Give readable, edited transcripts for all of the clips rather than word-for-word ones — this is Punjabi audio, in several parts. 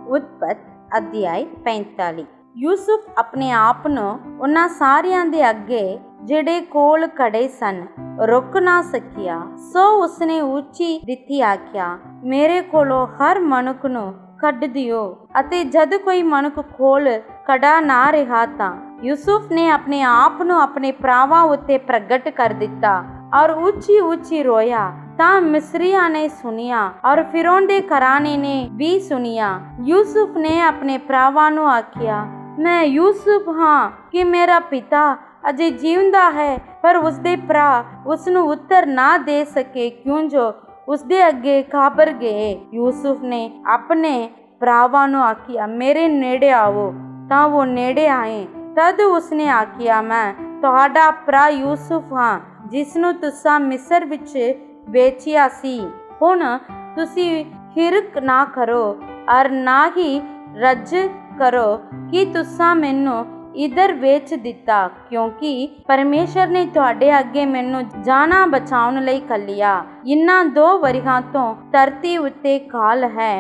ਉਤਪਤ ਅਧਿਆਇ 45। ਯੂਸੁਫ ਆਪਣੇ ਆਪ ਨੂੰ ਉਹਨਾਂ ਸਾਰਿਆਂ ਦੇ ਅੱਗੇ ਜਿਹੜੇ ਕੋਲ ਖੜੇ ਸਨ ਰੁਕ ਨਾ ਸਕਿਆ, ਸੋ ਉਸਨੇ ਉੱਚੀ ਦਿੱਤੀ ਆਖਿਆ, ਮੇਰੇ ਕੋਲੋਂ ਹਰ ਮਨੁੱਖ ਨੂੰ ਕੱਢ ਦਿਓ। ਅਤੇ ਜਦ ਕੋਈ ਮਨੁੱਖ ਕੋਲ ਖੜਾ ਨਾ ਰਿਹਾ ਤਾਂ ਯੂਸੁਫ ਨੇ ਆਪਣੇ ਆਪ ਨੂੰ ਆਪਣੇ ਭਰਾਵਾਂ ਉੱਤੇ ਪ੍ਰਗਟ ਕਰ ਦਿੱਤਾ ਔਰ ਉੱਚੀ ਉੱਚੀ ਰੋਇਆ। ਤਾਂ ਮਿਸਰੀਆਂ ਨੇ ਸੁਣਿਆ ਔਰ ਫਿਰੌਨ ਦੇ ਘਰਾਣੇ ਨੇ ਵੀ ਸੁਣਿਆ। ਯੂਸੁਫ ਨੇ ਆਪਣੇ ਭਰਾਵਾਂ ਨੂੰ ਆਖਿਆ, ਮੈਂ ਯੂਸੁਫ ਹਾਂ ਕਿ ਮੇਰਾ ਪਿਤਾ ਅਜੇ ਜਿਉਂਦਾ ਹੈ। ਪਰ ਉਸਦੇ ਭਰਾ ਉਸਨੂੰ ਉੱਤਰ ਨਾ ਦੇ ਸਕੇ ਕਿਉਂ ਜੋ ਉਸਦੇ ਅੱਗੇ ਘਾਬਰ ਗਏ। ਯੂਸੁਫ ਨੇ ਆਪਣੇ ਭਰਾਵਾਂ ਨੂੰ ਆਖਿਆ, ਮੇਰੇ ਨੇੜੇ ਆਵੋ। ਤਾਂ ਉਹ ਨੇੜੇ ਆਏ। ਤਦ ਉਸਨੇ ਆਖਿਆ, ਮੈਂ ਤੁਹਾਡਾ ਭਰਾ ਯੂਸੁਫ ਹਾਂ, ਜਿਸਨੂੰ ਤੁਸੀਂ ਮਿਸਰ ਵਿੱਚ ਵੇਚਿਆ ਸੀ। ਹੁਣ ਤੁਸੀਂ ਹਿਰਖ ਨਾ ਕਰੋ ਔਰ ਨਾ ਹੀ ਰੱਜ ਕਰੋ ਕਿ ਤੁਸੀਂ ਮੈਨੂੰ ਇਧਰ ਵੇਚ ਦਿੱਤਾ, ਕਿਉਂਕਿ ਪਰਮੇਸ਼ਰ ਨੇ ਤੁਹਾਡੇ ਅੱਗੇ ਮੈਨੂੰ ਜਾਨਾਂ ਬਚਾਉਣ ਲਈ ਘੱਲਿਆ। ਇਨ੍ਹਾਂ 2 ਵਰ੍ਹਿਆਂ ਤੋਂ ਧਰਤੀ ਉੱਤੇ ਕਾਲ ਹੈ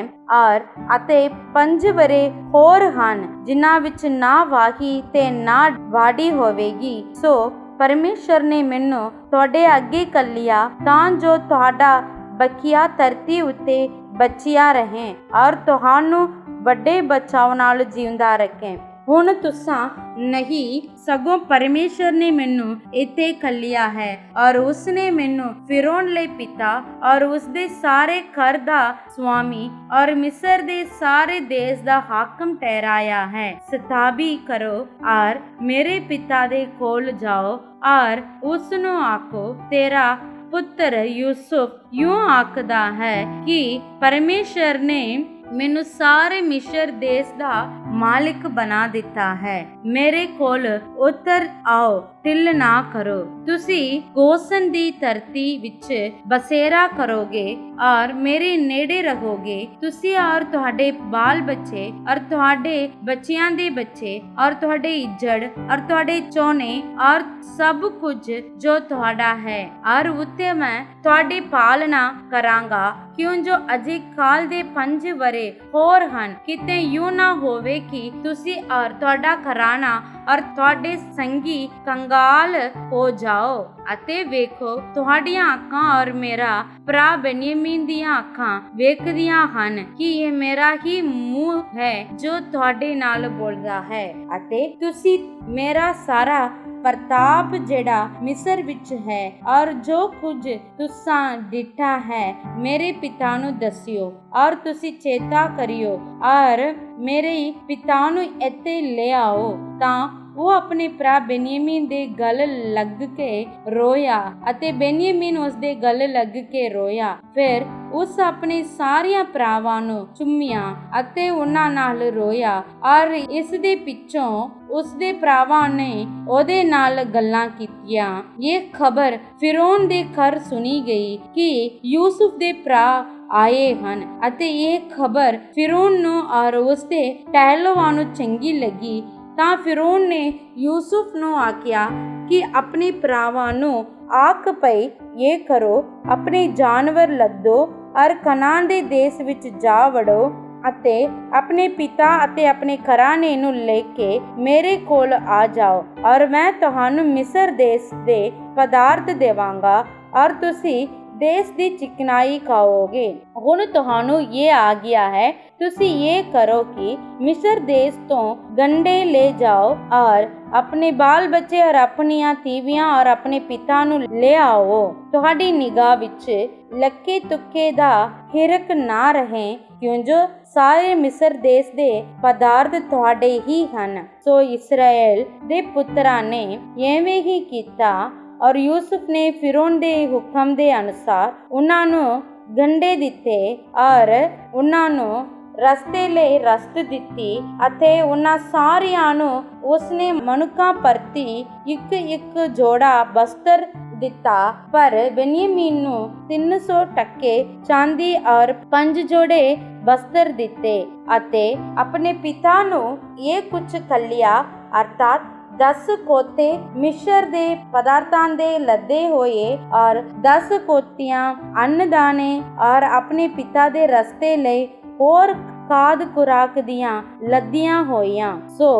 ਅਤੇ 5 ਵਰ੍ਹੇ ਹੋਰ ਹਨ ਜਿਨ੍ਹਾਂ ਵਿੱਚ ਨਾ ਵਾਹੀ ਤੇ ਨਾ ਵਾਢੀ ਹੋਵੇਗੀ। ਸੋ ਪਰਮੇਸ਼ਰ ਨੇ ਮੈਨੂੰ ਤੁਹਾਡੇ ਅੱਗੇ ਘੱਲਿਆ ਤਾਂ ਜੋ ਤੁਹਾਡਾ ਬਕੀਆ ਧਰਤੀ ਉੱਤੇ ਬਚਿਆ ਰਹੇ ਔਰ ਤੁਹਾਨੂੰ ਵੱਡੇ ਬਚਾਅ ਨਾਲ ਜਿਉਂਦਾ ਰੱਖੇ। ਹੁਣ ਤੁਸਾਂ ਨਹੀਂ, ਸਗੋਂ ਪਰਮੇਸ਼ਰ ਨੇ ਮੈਨੂੰ ਇੱਥੇ ਘੱਲਿਆ ਹੈ ਔਰ ਉਸਨੇ ਮੈਨੂੰ ਫਿਰੌਨ ਲਈ ਪਿਤਾ ਔਰ ਉਸਦੇ ਸਾਰੇ ਘਰ ਦਾ ਸੁਆਮੀ ਔਰ ਮਿਸਰ ਦੇ ਸਾਰੇ ਦੇਸ਼ ਦਾ ਹਾਕਮ ਠਹਿਰਾਇਆ ਹੈ। ਸਤਾਬੀ ਕਰੋ ਔਰ ਮੇਰੇ ਪਿਤਾ ਦੇ ਕੋਲ ਜਾਓ ਔਰ ਉਸਨੂੰ ਆਖੋ, ਤੇਰਾ ਪੁੱਤਰ ਯੂਸੁਫ ਇਉਂ ਆਖਦਾ ਹੈ ਕਿ ਪਰਮੇਸ਼ਰ ਨੇ ਮੈਨੂੰ ਸਾਰੇ ਮਿਸਰ ਦੇਸ਼ ਦਾ ਮਾਲਿਕ ਬਣਾ ਦਿੱਤਾ ਹੈ। ਮੇਰੇ ਕੋਲ ਉਤਰ ਆਓ, ਢਿੱਲ ਨਾ ਕਰੋ। ਤੁਸੀਂ ਗੋਸਨ ਦੀ ਧਰਤੀ ਵਿੱਚ ਬਸੇਰਾ ਕਰੋਗੇ ਔਰ ਮੇਰੇ ਨੇੜੇ ਰਹੋਗੇ। ਤੁਸੀਂ ਔਰ ਤੁਹਾਡੇ ਬਾਲ ਬੱਚੇ ਔਰ ਤੁਹਾਡੇ ਬੱਚਿਆਂ ਦੇ ਬੱਚੇ ਔਰ ਤੁਹਾਡੇ ਇੱਜੜ ਔਰ ਤੁਹਾਡੇ ਚੋਨੇ ਔਰ ਸਭ ਕੁਝ ਜੋ ਤੁਹਾਡਾ ਹੈ ਔਰ ਉੱਤੇ ਮੈਂ ਤੁਹਾਡੀ ਪਾਲਣਾ ਕਰਾਂਗਾ, ਕਿਉਂ ਜੋ ਅਜੇ ਕਾਲ ਦੇ 5 ਵਰ੍ਹੇ ਹੋਰ ਹਨ। ਕਿਤੇ ਯੂੰ ਨਾ ਹੋਵੇ ਕਿ ਤੁਸੀਂ ਔਰ ਤੁਹਾਡਾ ਘਰਾਣਾ ਔਰ ਤੁਹਾਡੇ ਸੰਗੀ ਕੰਗਾਲ ਹੋ ਜਾਓ। ਅਤੇ ਵੇਖੋ, ਤੁਹਾਡੀਆਂ ਅੱਖਾਂ ਔਰ ਮੇਰਾ ਭਰਾ ਬੈਨਯਾਮੀਨ ਦੀਆਂ ਅੱਖਾਂ ਵੇਖਦੀਆਂ ਹਨ ਕਿ ਇਹ ਮੇਰਾ ਹੀ ਮੂੰਹ ਹੈ ਜੋ ਤੁਹਾਡੇ ਨਾਲ ਬੋਲਦਾ ਹੈ। ਅਤੇ ਤੁਸੀਂ ਮੇਰਾ ਸਾਰਾ ਪ੍ਰਤਾਪ ਜਿਹੜਾ ਮਿਸਰ ਵਿੱਚ ਹੈ ਔਰ ਜੋ ਕੁਝ ਤੁਸਾਂ ਡਿਠਾ ਹੈ ਮੇਰੇ ਪਿਤਾ ਨੂੰ ਦੱਸਿਓ ਔਰ ਤੁਸੀਂ ਚੇਤਾ ਕਰਿਓ ਔਰ ਮੇਰੇ ਪਿਤਾ ਨੂੰ ਇੱਥੇ ਲੈ ਆਓ। ਤਾਂ ਉਹ ਆਪਣੇ ਭਰਾ ਬੈਨਯਾਮੀਨ ਦੇ ਗਲ ਲੱਗ ਕੇ ਰੋਇਆ ਅਤੇ ਬੈਨਯਾਮੀਨ ਉਸ ਦੇ ਗਲ ਲੱਗ ਕੇ ਰੋਇਆ। ਫਿਰ ਉਸ ਆਪਣੇ ਸਾਰਿਆਂ ਭਰਾਵਾਂ ਨੂੰ ਚੁੰਮਿਆ ਅਤੇ ਉਹਨਾਂ ਨਾਲ ਰੋਇਆ ਔਰ ਇਸ ਦੇ ਪਿੱਛੋਂ ਉਸਦੇ ਭਰਾਵਾਂ ਨੇ ਉਹਦੇ ਨਾਲ ਗੱਲਾਂ ਕੀਤੀਆਂ। ਇਹ ਖਬਰ ਫਿਰੌਨ ਦੇ ਘਰ ਸੁਣੀ ਗਈ ਕਿ ਯੂਸੁਫ ਦੇ ਭਰਾ ਆਏ ਹਨ ਅਤੇ ਇਹ ਖਬਰ ਫਿਰੌਨ ਨੂੰ ਔਰ ਉਸਦੇ ਪਹਿਲਵਾਨਾਂ ਨੂੰ ਚੰਗੀ ਲੱਗੀ। ਤਾਂ ਫਿਰੌਨ ਨੇ ਯੂਸੁਫ ਨੂੰ ਆਖਿਆ ਕਿ ਆਪਣੇ ਭਰਾਵਾਂ ਨੂੰ ਆਖ ਪਈ, ਇਹ ਕਰੋ, ਆਪਣੇ ਜਾਨਵਰ ਲੱਦੋ ਔਰ ਕਨਾਨ ਦੇ ਦੇਸ਼ ਵਿੱਚ ਜਾ ਵੜੋ ਅਤੇ ਆਪਣੇ ਪਿਤਾ ਅਤੇ ਆਪਣੇ ਘਰਾਣੇ ਨੂੰ ਲੈ ਕੇ ਮੇਰੇ ਕੋਲ ਆ ਜਾਓ ਔਰ ਮੈਂ ਤੁਹਾਨੂੰ ਮਿਸਰ ਦੇਸ਼ ਦੇ ਪਦਾਰਥ ਦੇਵਾਂਗਾ ਔਰ ਤੁਸੀਂ ਦੇਸ਼ ਦੀ ਚਿਕਨਾਈ ਖਾਓਗੇ। ਹੁਣ ਤੁਹਾਨੂੰ ਇਹ ਆ ਗਿਆ ਹੈ, ਤੁਸੀਂ ਇਹ ਕਰੋ ਕਿ ਮਿਸਰ ਦੇਸ਼ ਤੋਂ ਗੰਢੇ ਲੈ ਜਾਓ ਔਰ ਆਪਣੇ ਬਾਲ ਬੱਚੇ ਔਰ ਆਪਣੀਆਂ ਤੀਵੀਆਂ ਔਰ ਆਪਣੇ ਪਿਤਾ ਨੂੰ ਲੈ ਆਓ। ਤੁਹਾਡੀ ਨਿਗਾਹ ਵਿੱਚ ਲੱਕੇ ਤੁੱਕੇ ਦਾ ਹਿਰਕ ਨਾ ਰਹੇ, ਕਿਉਂ ਜੋ ਸਾਰੇ ਮਿਸਰ ਦੇਸ਼ ਦੇ ਪਦਾਰਥ ਤੁਹਾਡੇ ਹੀ ਹਨ। ਸੋ ਇਸਰਾਏਲ ਦੇ ਪੁੱਤਰਾਂ ਨੇ ਐਵੇਂ ਹੀ ਕੀਤਾ ਔਰ ਯੂਸੁਫ ਨੇ ਫਿਰੌਨ ਦੇ ਹੁਕਮ ਦੇ ਅਨੁਸਾਰ ਉਹਨਾਂ ਨੂੰ ਗੰਢੇ ਦਿੱਤੇ ਔਰ ਉਹਨਾਂ ਨੂੰ ਰਸਤੇ ਲਈ ਰਸਤ ਦਿੱਤੀ ਅਤੇ ਉਹਨਾਂ ਸਾਰਿਆਂ ਨੂੰ ਉਸਨੇ ਮਨੁੱਖਾਂ ਪ੍ਰਤੀ ਇੱਕ ਜੋੜਾ ਬਸਤਰ ਦਿੱਤਾ। ਪਰ ਬੈਨਯਾਮੀਨ ਨੂੰ 300 ਟੱਕੇ ਚਾਂਦੀ ਔਰ 5 ਜੋੜੇ ਬਸਤਰ ਦਿੱਤੇ ਅਤੇ ਆਪਣੇ ਪਿਤਾ ਨੂੰ ਇਹ ਕੁਝ ਘੱਲਿਆ, ਅਰਥਾਤ 10 ਕੋਤੇ ਮਿਸਰ ਦੇ ਪਦਾਰਥਾਂ ਦੇ ਲੱਦੇ ਹੋਏ ਔਰ 10 ਕੋਤੀਆਂ ਅੰਨ ਦਾਣੇ ਔਰ ਆਪਣੇ ਪਿਤਾ ਦੇ ਰਸਤੇ ਲਈ ਹੋਰ ਖਾਦ ਖੁਰਾਕ ਦੀਆਂ ਲੱਦੀਆਂ ਹੋਈਆਂ। ਸੋ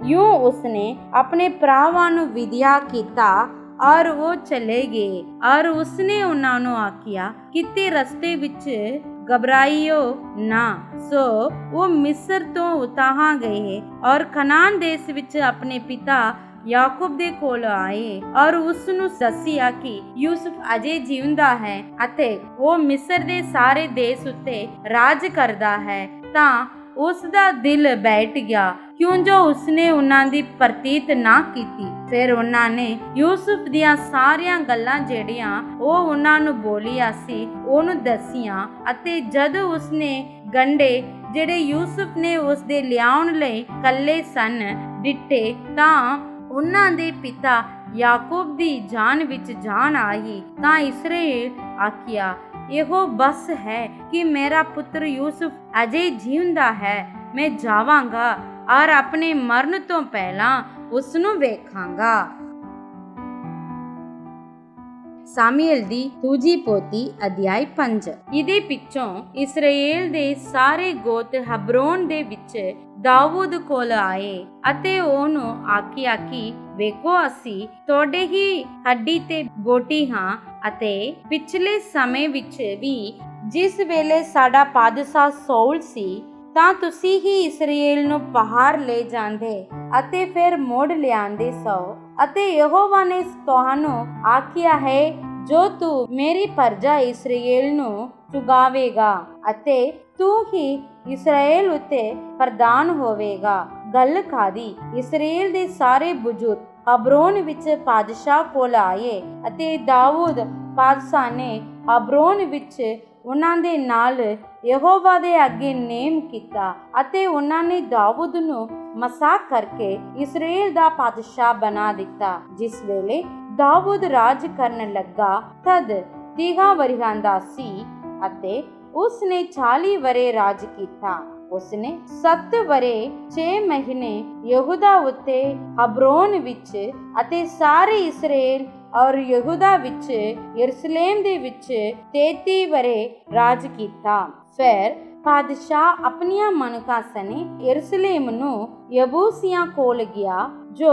यूं उसने अपने ਭਰਾਵਾਂ ਨੂੰ ਵਿਦਿਆ ਕੀਤਾ ਔਰ ਉਹ ਚਲੇ ਗਏ। ਔਰ ਉਸਨੇ ਉਹਨਾਂ ਨੂੰ ਆਖਿਆ, ਕਿਤੇ ਰਸਤੇ ਵਿੱਚ ਘਬਰਾਈਓ ਨਾ। ਸੋ ਉਹ ਮਿਸਰ ਤੋਂ ਉਤਾਹਾਂ ਗਏ ਔਰ ਕਨਾਨ ਦੇਸ਼ ਵਿੱਚ ਆਪਣੇ ਪਿਤਾ ਯਾਕੂਬ ਦੇ ਕੋਲ ਆਏ ਔਰ ਉਸ ਨੂੰ ਦੱਸਿਆ ਕਿ ਯੂਸੁਫ ਅਜੇ ਜਿਉਂਦਾ ਹੈ ਅਤੇ ਉਹ ਮਿਸਰ ਦੇ ਸਾਰੇ ਦੇਸ਼ ਉੱਤੇ ਰਾਜ ਕਰਦਾ ਹੈ। ਤਾਂ ਉਸ ਦਾ ਦਿਲ ਬੈਠ ਗਿਆ, ਕਿਉਂ ਜੋ ਉਸਨੇ ਉਹਨਾਂ ਦੀ ਪ੍ਰਤੀਤ ਨਾ ਕੀਤੀ। ਫਿਰ ਉਹਨਾਂ ਨੇ ਯੂਸੁਫ ਦੀਆਂ ਸਾਰੀਆਂ ਗੱਲਾਂ ਜਿਹੜੀਆਂ ਉਹ ਉਹਨਾਂ ਨੂੰ ਬੋਲੀਆਂ ਸੀ ਉਹਨੂੰ ਦੱਸੀਆਂ। ਅਤੇ ਜਦੋਂ ਉਸਨੇ ਗੰਢੇ ਜਿਹੜੇ ਯੂਸੁਫ ਨੇ ਉਸ ਦੇ ਲਿਆਉਣ ਲਈ ਕੱਲੇ ਸਨ ਦਿੱਤੇ ਤਾਂ ਉਹਨਾਂ ਦੇ ਪਿਤਾ ਯਾਕੂਬ ਦੀ ਜਾਨ ਵਿੱਚ ਜਾਨ ਆਈ। ਤਾਂ ਇਸਰਾਏਲ ਆਖਿਆ, ਇਹੋ ਬਸ ਹੈ ਕਿ ਮੇਰਾ ਪੁੱਤਰ ਯੂਸੁਫ ਅਜੇ ਜਿਉਂਦਾ ਹੈ। ਮੈਂ ਜਾਵਾਂਗਾ ਔਰ ਆਪਣੇ ਮਰਨ ਤੋਂ ਪਹਿਲਾਂ ਉਸ ਨੂੰ ਵੇਖਾਂਗਾ। ਸਾਮੂਏਲ ਦੀ ਦੂਜੀ ਪੋਥੀ ਅਧਿਆਇ 5। ਇਹਦੇ ਪਿੱਛੋਂ ਇਸਰਾਏਲ ਦੇ ਸਾਰੇ ਗੋਤ ਹਬਰੋਨ ਦੇ ਵਿੱਚ ਦਾਊਦ ਕੋਲ ਆਏ ਅਤੇ ਉਹਨੂੰ ਆਖਿਆ ਕਿ ਵੇਖੋ, ਅਸੀਂ ਤੁਹਾਡੇ ਹੀ ਹੱਡੀ ਤੇ ਬੋਟੀ ਹਾਂ ਅਤੇ ਪਿਛਲੇ ਸਮੇਂ ਵਿੱਚ ਵੀ ਜਿਸ ਵੇਲੇ ਸਾਡਾ ਬਾਦਸ਼ਾਹ ਸੌਲ ਸੀ ਤਾਂ ਤੁਸੀਂ ਹੀ ਇਸਰਾਏਲ ਨੂੰ ਬਾਹਰ ਲੈ ਜਾਂਦੇ ਅਤੇ ਫਿਰ ਮੋੜ ਲਿਆਂਦੇ ਸੋ। ਅਤੇ ਯਹੋਵਾ ਨੇ ਤੁਹਾਨੂੰ ਆਖਿਆ ਹੈ, ਜੋ ਤੂੰ ਮੇਰੀ ਪ੍ਰਜਾ ਇਸਰਾਏਲ ਨੂੰ ਚੁਗਾਵੇਗਾ ਅਤੇ ਤੂੰ ਹੀ ਇਸਰਾਏਲ ਉਤੇ ਪ੍ਰਧਾਨ ਹੋਵੇਗਾ। ਗੱਲ ਕਾਦੀ, ਇਸਰਾਏਲ ਦੇ ਸਾਰੇ ਬਜ਼ੁਰਗ ਹਬਰੋਨ ਵਿੱਚ ਬਾਦਸ਼ਾਹ ਕੋਲ ਆਏ ਅਤੇ ਦਾਊਦ ਬਾਦਸ਼ਾਹ ਨੇ ਹਬਰੋਨ ਵਿੱਚ ਉਹਨਾਂ ਦੇ ਨਾਲ ਯਹੋਵਾ ਦੇ ਅੱਗੇ ਨੇਮ ਕੀਤਾ ਅਤੇ ਉਹਨਾਂ ਨੇ ਦਾਊਦ ਨੂੰ ਮਸਾਕ ਕਰਕੇ ਇਸਰਾਏਲ ਦਾ ਬਾਦਸ਼ਾਹ ਬਣਾ ਦਿੱਤਾ। ਜਿਸ ਵੇਲੇ ਦਾਊਦ ਰਾਜ ਕਰਨ ਲੱਗਾ ਤਦ 30 ਵਰ੍ਹਿਆਂ ਦਾ ਸੀ ਅਤੇ ਉਸਨੇ 40 ਵਰ੍ਹੇ ਰਾਜ ਕੀਤਾ। ਉਸਨੇ 7 ਵਰ੍ਹੇ 6 ਮਹੀਨੇ ਯਹੂਦਾ ਉੱਤੇ ਹਬਰੋਨ ਵਿੱਚ ਅਤੇ ਸਾਰੇ ਇਸਰਾਏਲ ਔਰ ਯਹੂਦਾ ਵਿੱਚ ਯਰੂਸ਼ਲਮ ਦੇ ਵਿੱਚ 33 ਵਰ੍ਹੇ ਰਾਜ ਕੀਤਾ। ਫਿਰ ਬਾਦਸ਼ਾਹ ਆਪਣੀਆਂ ਮਨਕਾਂ ਸਣੇ ਯਰੂਸ਼ਲਮ ਨੂੰ ਯਬੂਸੀਆਂ ਕੋਲ ਗਿਆ ਜੋ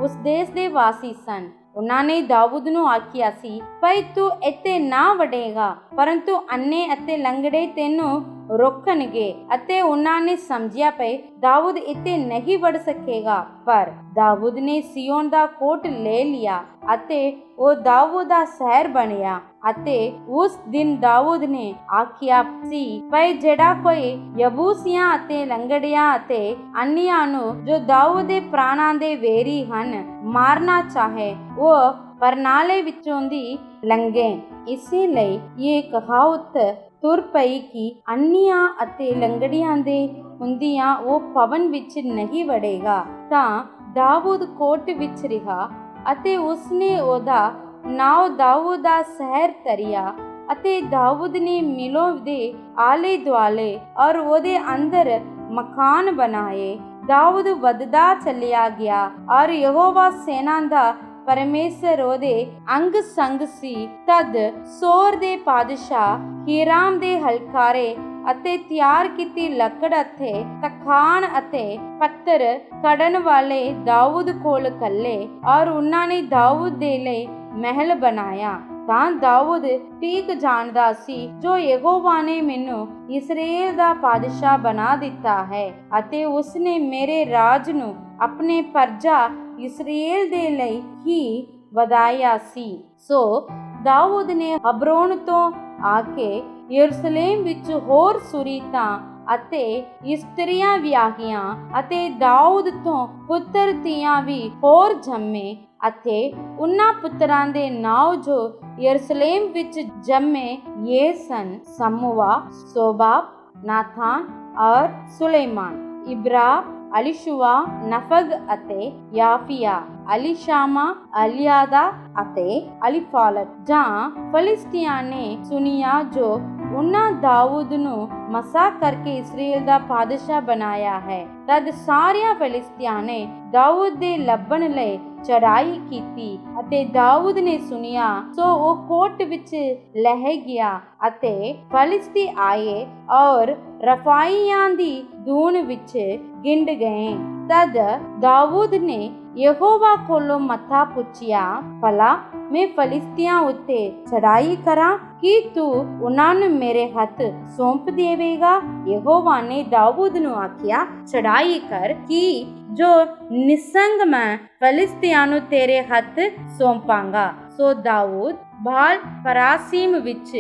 ਉਸ ਦੇਸ਼ ਦੇ ਵਾਸੀ ਸਨ। ਉਹਨਾਂ ਨੇ ਦਾਊਦ ਨੂੰ ਆਖਿਆ ਸੀ, ਭਾਈ ਤੂੰ ਇੱਥੇ ਨਾ ਵੜੇਗਾ, ਪਰੰਤੂ ਅੰਨੇ ਅਤੇ ਲੰਗੜੇ ਤੈਨੂੰ ਰੋਕਣਗੇ। ਅਤੇ ਉਹਨਾਂ ਨੇ ਸਮਝਿਆ ਪਏ ਦਾਊਦ ਇੱਥੇ ਨਹੀਂ ਵੜ ਸਕੇਗਾ। ਪਰ ਦਾਊਦ ਨੇ ਸਿਯੋਨ ਦਾ ਕੋਟ ਲੈ ਲਿਆ ਅਤੇ ਉਹ ਦਾਊਦ ਦਾ ਸ਼ਹਿਰ ਬਣਿਆ। ਅਤੇ ਉਸ ਦਿਨ ਦਾਊਦ ਨੇ ਆਖਿਆ ਸੀ, ਭਾਈ ਜਿਹੜਾ ਕੋਈ ਯਬੂਸੀਆਂ ਅਤੇ ਲੰਗੜਿਆਂ ਅਤੇ ਅੰਨਿਆਂ ਨੂੰ ਜੋ ਦਾਊਦ ਦੇ ਪ੍ਰਾਣਾਂ ਦੇ ਵੈਰੀ ਹਨ ਮਾਰਨਾ ਚਾਹੇ ਉਹ ਪਰਨਾਲੇ ਵਿੱਚੋਂ ਦੀ ਲੰਘੇ। ਇਸੇ ਲਈ ਇਹ ਕਹਾਵਤ ਤੁਰ ਪਈ ਕਿ ਅੰਨਿਆਂ ਅਤੇ ਲੰਗੜਿਆਂ ਦੇ ਹੁੰਦਿਆਂ ਉਹ ਭਵਨ ਵਿੱਚ ਨਹੀਂ ਵੜੇਗਾ। ਤਾਂ ਦਾਊਦ ਕੋਟ ਵਿੱਚ ਰਿਹਾ ਅਤੇ ਉਸਨੇ ਉਹਦਾ ਨਾਮ ਦਾਊਦ ਦਾ ਸ਼ਹਿਰ ਧਰਿਆ। ਅਤੇ ਦਾਊਦ ਨੇ ਮਿਲੋ ਦੇ ਆਲੇ ਦੁਆਲੇ ਔਰ ਉਹਦੇ ਅੰਦਰ ਮਕਾਨ ਬਣਾਏ। ਦਾਊਦ ਵੱਧਦਾ ਚੱਲਿਆ ਗਿਆ ਔਰ ਯਹੋਵਾ ਸੈਨਾ ਦਾ ਪਰਮੇਸ਼ਰ ਉਹਦੇ ਅੰਗ ਸੰਗ ਸੀ। ਤਦ ਸੋਰ ਦੇ ਬਾਦਸ਼ਾਹ ਹੀਰਾਮ ਦੇ ਹਲਕਾਰੇ ਅਤੇ ਤਿਆਰ ਕੀਤੀ ਲੱਕੜ ਅਤੇ ਤਖਾਣ ਅਤੇ ਪੱਥਰ ਕੱਢਣ ਵਾਲੇ ਦਾਊਦ ਕੋਲ ਕੱਲੇ ਔਰ ਉਹਨਾਂ ਨੇ ਦਾਊਦ ਦੇ ਲਈ ਮਹਿਲ ਬਣਾਇਆ। ਤਾਂ ਦਾਊਦ ਠੀਕ ਜਾਣਦਾ ਸੀ ਜੋ ਯਹੋਵਾ ਨੇ ਮੈਨੂੰ ਇਸਰਾਏਲ ਦਾ ਬਾਦਸ਼ਾਹ ਬਣਾ ਦਿੱਤਾ ਹੈ ਅਤੇ ਉਸਨੇ ਮੇਰੇ ਰਾਜ ਨੂੰ ਆਪਣੇ ਪ੍ਰਜਾ ਇਸਰਾਏਲ ਦੇ ਲਈ ਹੀ ਵਧਾਇਆ ਸੀ। ਸੋ ਦਾਊਦ ਨੇ ਹਬਰੋਨ ਤੋਂ ਆ ਕੇ ਯਰੂਸ਼ਲਮ ਵਿੱਚ ਹੋਰ ਸੁਰੀਤਾਂ ਅਤੇ ਇਸਤਰੀਆਂ ਵਿਆਹੀਆਂ ਅਤੇ ਦਾਊਦ ਤੋਂ ਪੁੱਤਰ ਧੀਆਂ ਵੀ ਹੋਰ ਜੰਮੇ। ਅਤੇ ਉਹਨਾਂ ਪੁੱਤਰਾਂ ਦੇ ਨਾਮ ਜੋ ਯਰੂਸ਼ਲਮ ਵਿੱਚ ਜੰਮੇ ਇਹ ਸਨ, ਸਮੂਆ, ਸੋਬਾਬ, ਨਾਥਾਨ ਔਰ ਸੁਲੇਮਾਨ, ਇਬਰਾ, ਅਲੀਸ਼ੂਆ, ਨਫਗ ਅਤੇ ਯਾਫੀਆ, ਅਲੀਸ਼ਾਮਾ, ਅਲੀਆਦਾ ਅਤੇ ਅਲੀਫਾਲਤ। ਜਾਂ ਫਲਿਸਤੀਆਂ ਨੇ ਸੁਣਿਆ ਜੋ ਉਹਨਾਂ ਦਾਊਦ ਨੂੰ ਮਸਾ ਕਰਕੇ ਇਸਰਾਏਲ ਦਾ ਬਾਦਸ਼ਾਹ ਬਣਾਇਆ ਹੈ, ਤਦ ਸਾਰਿਆਂ ਫਲਿਸਤੀਆਂ ਨੇ ਦਾਊਦ ਦੇ ਲੱਭਣ ਲਈ ਚੜਾਈ ਕੀਤੀ ਅਤੇ ਦਾਊਦ ਨੇ ਸੁਣਿਆ ਸੋ ਉਹ ਕੋਟ ਵਿੱਚ ਲਹਿ ਗਿਆ ਅਤੇ ਫਲਿਸਤੀ ਆਏ ਔਰ ਰਫਾਈਆਂ ਦੀ ਦੂਣ ਵਿੱਚ ਗਿੰਡ ਗਏ। ਤਦ ਦਾਊਦ ਨੇ ਯਹੋਵਾ ਕੋਲੋਂ ਮੱਥਾ ਪੁੱਛਿਆ, ਭਲਾ ਮੈਂ ਫਲਿਸਤੀਆਂ ਉੱਤੇ ਚੜਾਈ ਕਰਾਂ? ਕੀ ਤੂੰ ਉਹਨਾਂ ਨੂੰ ਮੇਰੇ ਹੱਥ ਸੌਂਪ ਦੇਵੇਗਾ? ਯਹੋਵਾ ਨੇ ਦਾਊਦ ਨੂੰ ਆਖਿਆ, ਚੜਾਈ ਕਰ ਕਿ ਜੋ ਨਿਸੰਗ ਮੈਂ ਫਲਿਸਤੀਆਂ ਨੂੰ ਤੇਰੇ ਹੱਥ ਸੌਂਪਾਂਗਾ। ਸੋ ਦਾਊਦ ਬਾਲ ਪਰਾਸੀਮ ਵਿੱਚ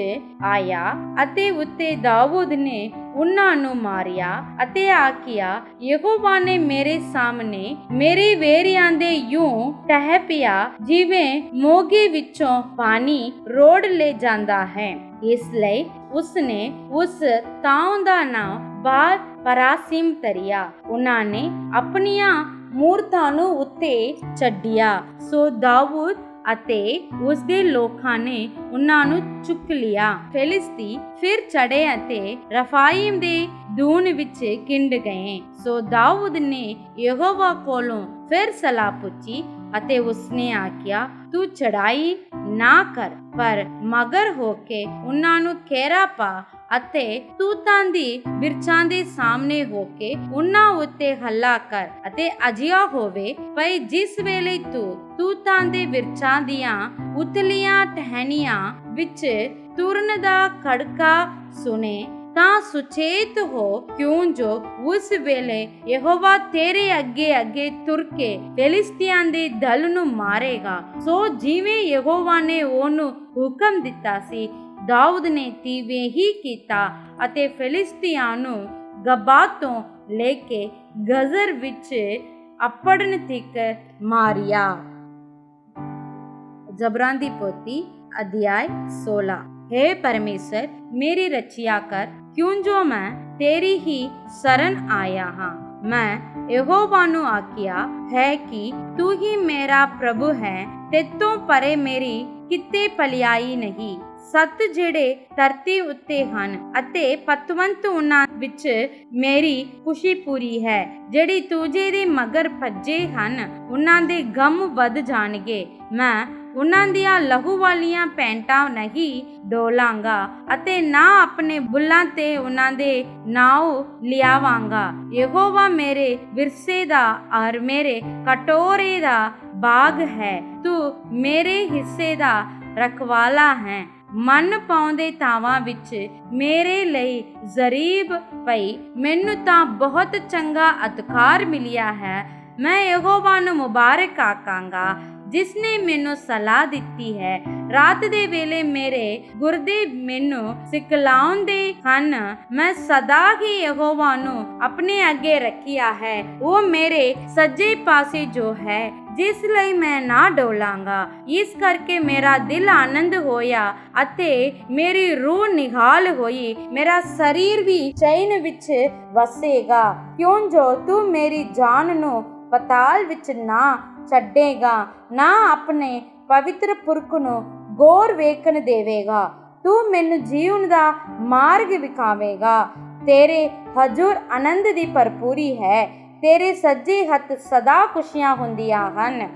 ਆਇਆ ਅਤੇ ਉੱਤੇ ਦਾਊਦ ਨੇ ਉਹਨਾਂ ਨੂੰ ਮਾਰਿਆ ਅਤੇ ਆਖਿਆ, ਯਹੋਵਾ ਨੇ ਮੇਰੇ ਸਾਹਮਣੇ ਮੇਰੇ ਵੇਰੀਆਂ ਦੇ ਯੂੰ ਢਹਿ ਪਿਆ ਜਿਵੇਂ ਮੋਗੇ ਵਿੱਚੋਂ ਪਾਣੀ ਰੋੜ ਲੈ ਜਾਂਦਾ ਹੈ। ਇਸ ਲਈ ਉਸਨੇ ਉਸ ਥਾਂ ਦਾ ਨਾਮ ਬਾਲ ਪਰਾਸੀਮ ਧਰਿਆ। ਉਹਨਾਂ ਨੇ ਆਪਣੀਆਂ ਮੂਰਤਾਂ ਨੂੰ ਉੱਤੇ ਛੱਡਿਆ। ਸੋ ਦਾਊਦ ਅਤੇ ਉਸਦੇ ਲੋਕਾਂ ਨੇ ਉਹਨਾਂ ਨੂੰ ਚੁੱਕ ਲਿਆ। ਫਿਲਿਸਤੀ ਫਿਰ ਚੜੇ ਅਤੇ ਰਫਾਇਮ ਦੇ ਦੂਣ ਵਿੱਚ ਗਿੰਡ ਗਏ। ਸੋ ਦਾਊਦ ਨੇ ਯਹੋਵਾ ਕੋਲੋਂ ਫਿਰ ਸਲਾਹ ਪੁੱਛੀ ਅਤੇ ਉਸਨੇ ਆਖਿਆ, ਤੂੰ ਚੜਾਈ ਨਾ ਕਰ, ਪਰ ਮਗਰ ਹੋ ਕੇ ਉਹਨਾਂ ਨੂੰ ਘੇਰਾ ਪਾ ਅਤੇ ਤੂਤਾਂ ਦੀ ਬਿਰਛਾਂ ਦੇ ਸਾਹਮਣੇ ਹੋ ਕੇ ਉਹਨਾਂ ਉੱਤੇ ਹੱਲਾ ਕਰ ਅਤੇ ਅਜਿਹਾ ਹੋਵੇ ਭਈ ਜਿਸ ਵੇਲੇ ਤੂੰ ਤੂਤਾਂ ਦੇ ਬਿਰਛਾਂ ਦੀਆਂ ਉਤਲੀਆਂ ਟਹਿਣੀਆਂ ਵਿੱਚ ਤੁਰਨ ਦਾ ਖੜਕਾ ਸੁਣੇ ਤਾਂ ਸੁਚੇਤ ਹੋ, ਕਿਉਂ ਜੋ ਉਸ ਵੇਲੇ ਯਹੋਵਾ ਤੇਰੇ ਅੱਗੇ ਅੱਗੇ ਤੁਰ ਕੇ ਫਿਲਿਸਤੀਆਂ ਦੇ ਦਲ ਨੂੰ ਮਾਰੇਗਾ। ਸੋ ਜਿਵੇਂ ਯਹੋਵਾ ਨੇ ਉਹਨੂੰ ਹੁਕਮ ਦਿੱਤਾ ਸੀ, ਦਾਊਦ ਨੇ ਤਿਵੇਂ ਹੀ ਕੀਤਾ ਅਤੇ ਫਿਲਿਸਤੀਆਂ ਨੂੰ ਗਬਾ ਤੋਂ ਲੈ ਕੇ ਗਜ਼ਰ ਵਿੱਚ ਅਪੜਨ ਤੱਕ ਮਾਰਿਆ। ਜਬਰਾਂ ਦੀ ਪੋਥੀ ਅਧਿਆਇ 16। हे परमेश्वर मेरी रक्षा कर, क्यों जो मैं तेरी ही शरण आया हाँ। मैं यहोवा ਨੂੰ ਆਖਿਆ ਹੈ ਕਿ ਤੂੰ ਹੀ ਮੇਰਾ ਪ੍ਰਭੂ ਹੈ, ਤੇਤੋਂ ਪਰੇ ਮੇਰੀ ਕਿਤੇ ਭਲਾਈ ਨਹੀਂ। ਸੱਤ ਜਿਹੜੇ ਧਰਤੀ ਉੱਤੇ ਹਨ ਅਤੇ ਪਤਵੰਤ ਉਹਨਾਂ ਵਿੱਚ ਮੇਰੀ ਖੁਸ਼ੀ ਪੂਰੀ ਹੈ। ਜਿਹੜੀ ਤੂਜੇ ਦੇ ਮਗਰ ਭੱਜੇ ਹਨ ਉਹਨਾਂ ਦੇ ਗਮ ਵੱਧ ਜਾਣਗੇ। ਮੈਂ ਉਹਨਾਂ ਦੀਆਂ ਲਹੂ ਵਾਲੀਆਂ ਪੈਂਟਾਂ ਨਹੀਂ ਡੋਲਾਂਗਾ ਅਤੇ ਨਾ ਆਪਣੇ ਬੁੱਲਾਂ ਤੇ ਉਹਨਾਂ ਦੇ ਨਾਉ ਲਿਆਵਾਂਗਾ। ਯਹੋਵਾ ਮੇਰੇ ਵਿਰਸੇ ਦਾ ਔਰ ਮੇਰੇ ਕਟੋਰੇ ਦਾ ਬਾਗ ਹੈ। ਤੂੰ ਮੇਰੇ ਹਿੱਸੇ ਦਾ ਰਖਵਾਲਾ ਹੈ। ਮਨ ਪਾਉਂਦੇ ਥਾਵਾਂ ਵਿੱਚ ਮੇਰੇ ਲਈ ਜ਼ਰੀਬ ਪਈ। ਮੈਨੂੰ ਤਾਂ ਬਹੁਤ ਚੰਗਾ ਅਧਿਕਾਰ ਮਿਲਿਆ ਹੈ। ਮੈਂ ਯਹੋਵਾ ਨੂੰ ਮੁਬਾਰਕ ਆਖਾਂਗਾ ਜਿਸ ਨੇ ਮੈਨੂੰ ਸਲਾਹ ਦਿੱਤੀ ਹੈ। ਰਾਤ ਦੇ ਵੇਲੇ ਮੇਰੇ ਗੁਰਦੇ ਮੈਨੂੰ ਸਿਖਲਾਉਂਦੇ ਹਨ। ਮੈਂ ਸਦਾ ਹੀ ਯਹੋਵਾ ਨੂੰ ਆਪਣੇ ਅੱਗੇ ਰੱਖਿਆ ਹੈ। ਉਹ ਮੇਰੇ ਸੱਜੇ ਪਾਸੇ ਜੋ ਹੈ, ਜਿਸ ਲਈ ਮੈਂ ਨਾ ਡੋਲਾਂਗਾ। ਇਸ ਕਰਕੇ ਮੇਰਾ ਦਿਲ ਆਨੰਦ ਹੋਇਆ ਅਤੇ ਮੇਰੀ ਰੂਹ ਨਿਹਾਲ ਹੋਈ। ਮੇਰਾ ਸਰੀਰ ਵੀ ਚੈਨ ਵਿੱਚ ਵਸੇਗਾ, ਕਿਉਂ ਜੋ ਤੂੰ ਮੇਰੀ ਜਾਨ ਨੂੰ ਪਤਾਲ ਵਿੱਚ ਨਾ ਛੱਡੇਗਾ, ਨਾ ਆਪਣੇ ਪਵਿੱਤਰ ਪੁਰਖ ਨੂੰ ਗੌਰ ਵੇਖਣ ਦੇਵੇਗਾ। ਤੂੰ ਮੈਨੂੰ ਜੀਵਨ ਦਾ ਮਾਰਗ ਵਿਖਾਵੇਗਾ। ਤੇਰੇ ਹਜ਼ੂਰ ਆਨੰਦ ਦੀ ਭਰਪੂਰੀ ਹੈ। ਤੇਰੇ ਸੱਜੇ ਹੱਥ ਸਦਾ ਖੁਸ਼ੀਆਂ ਹੁੰਦੀਆਂ ਹਨ।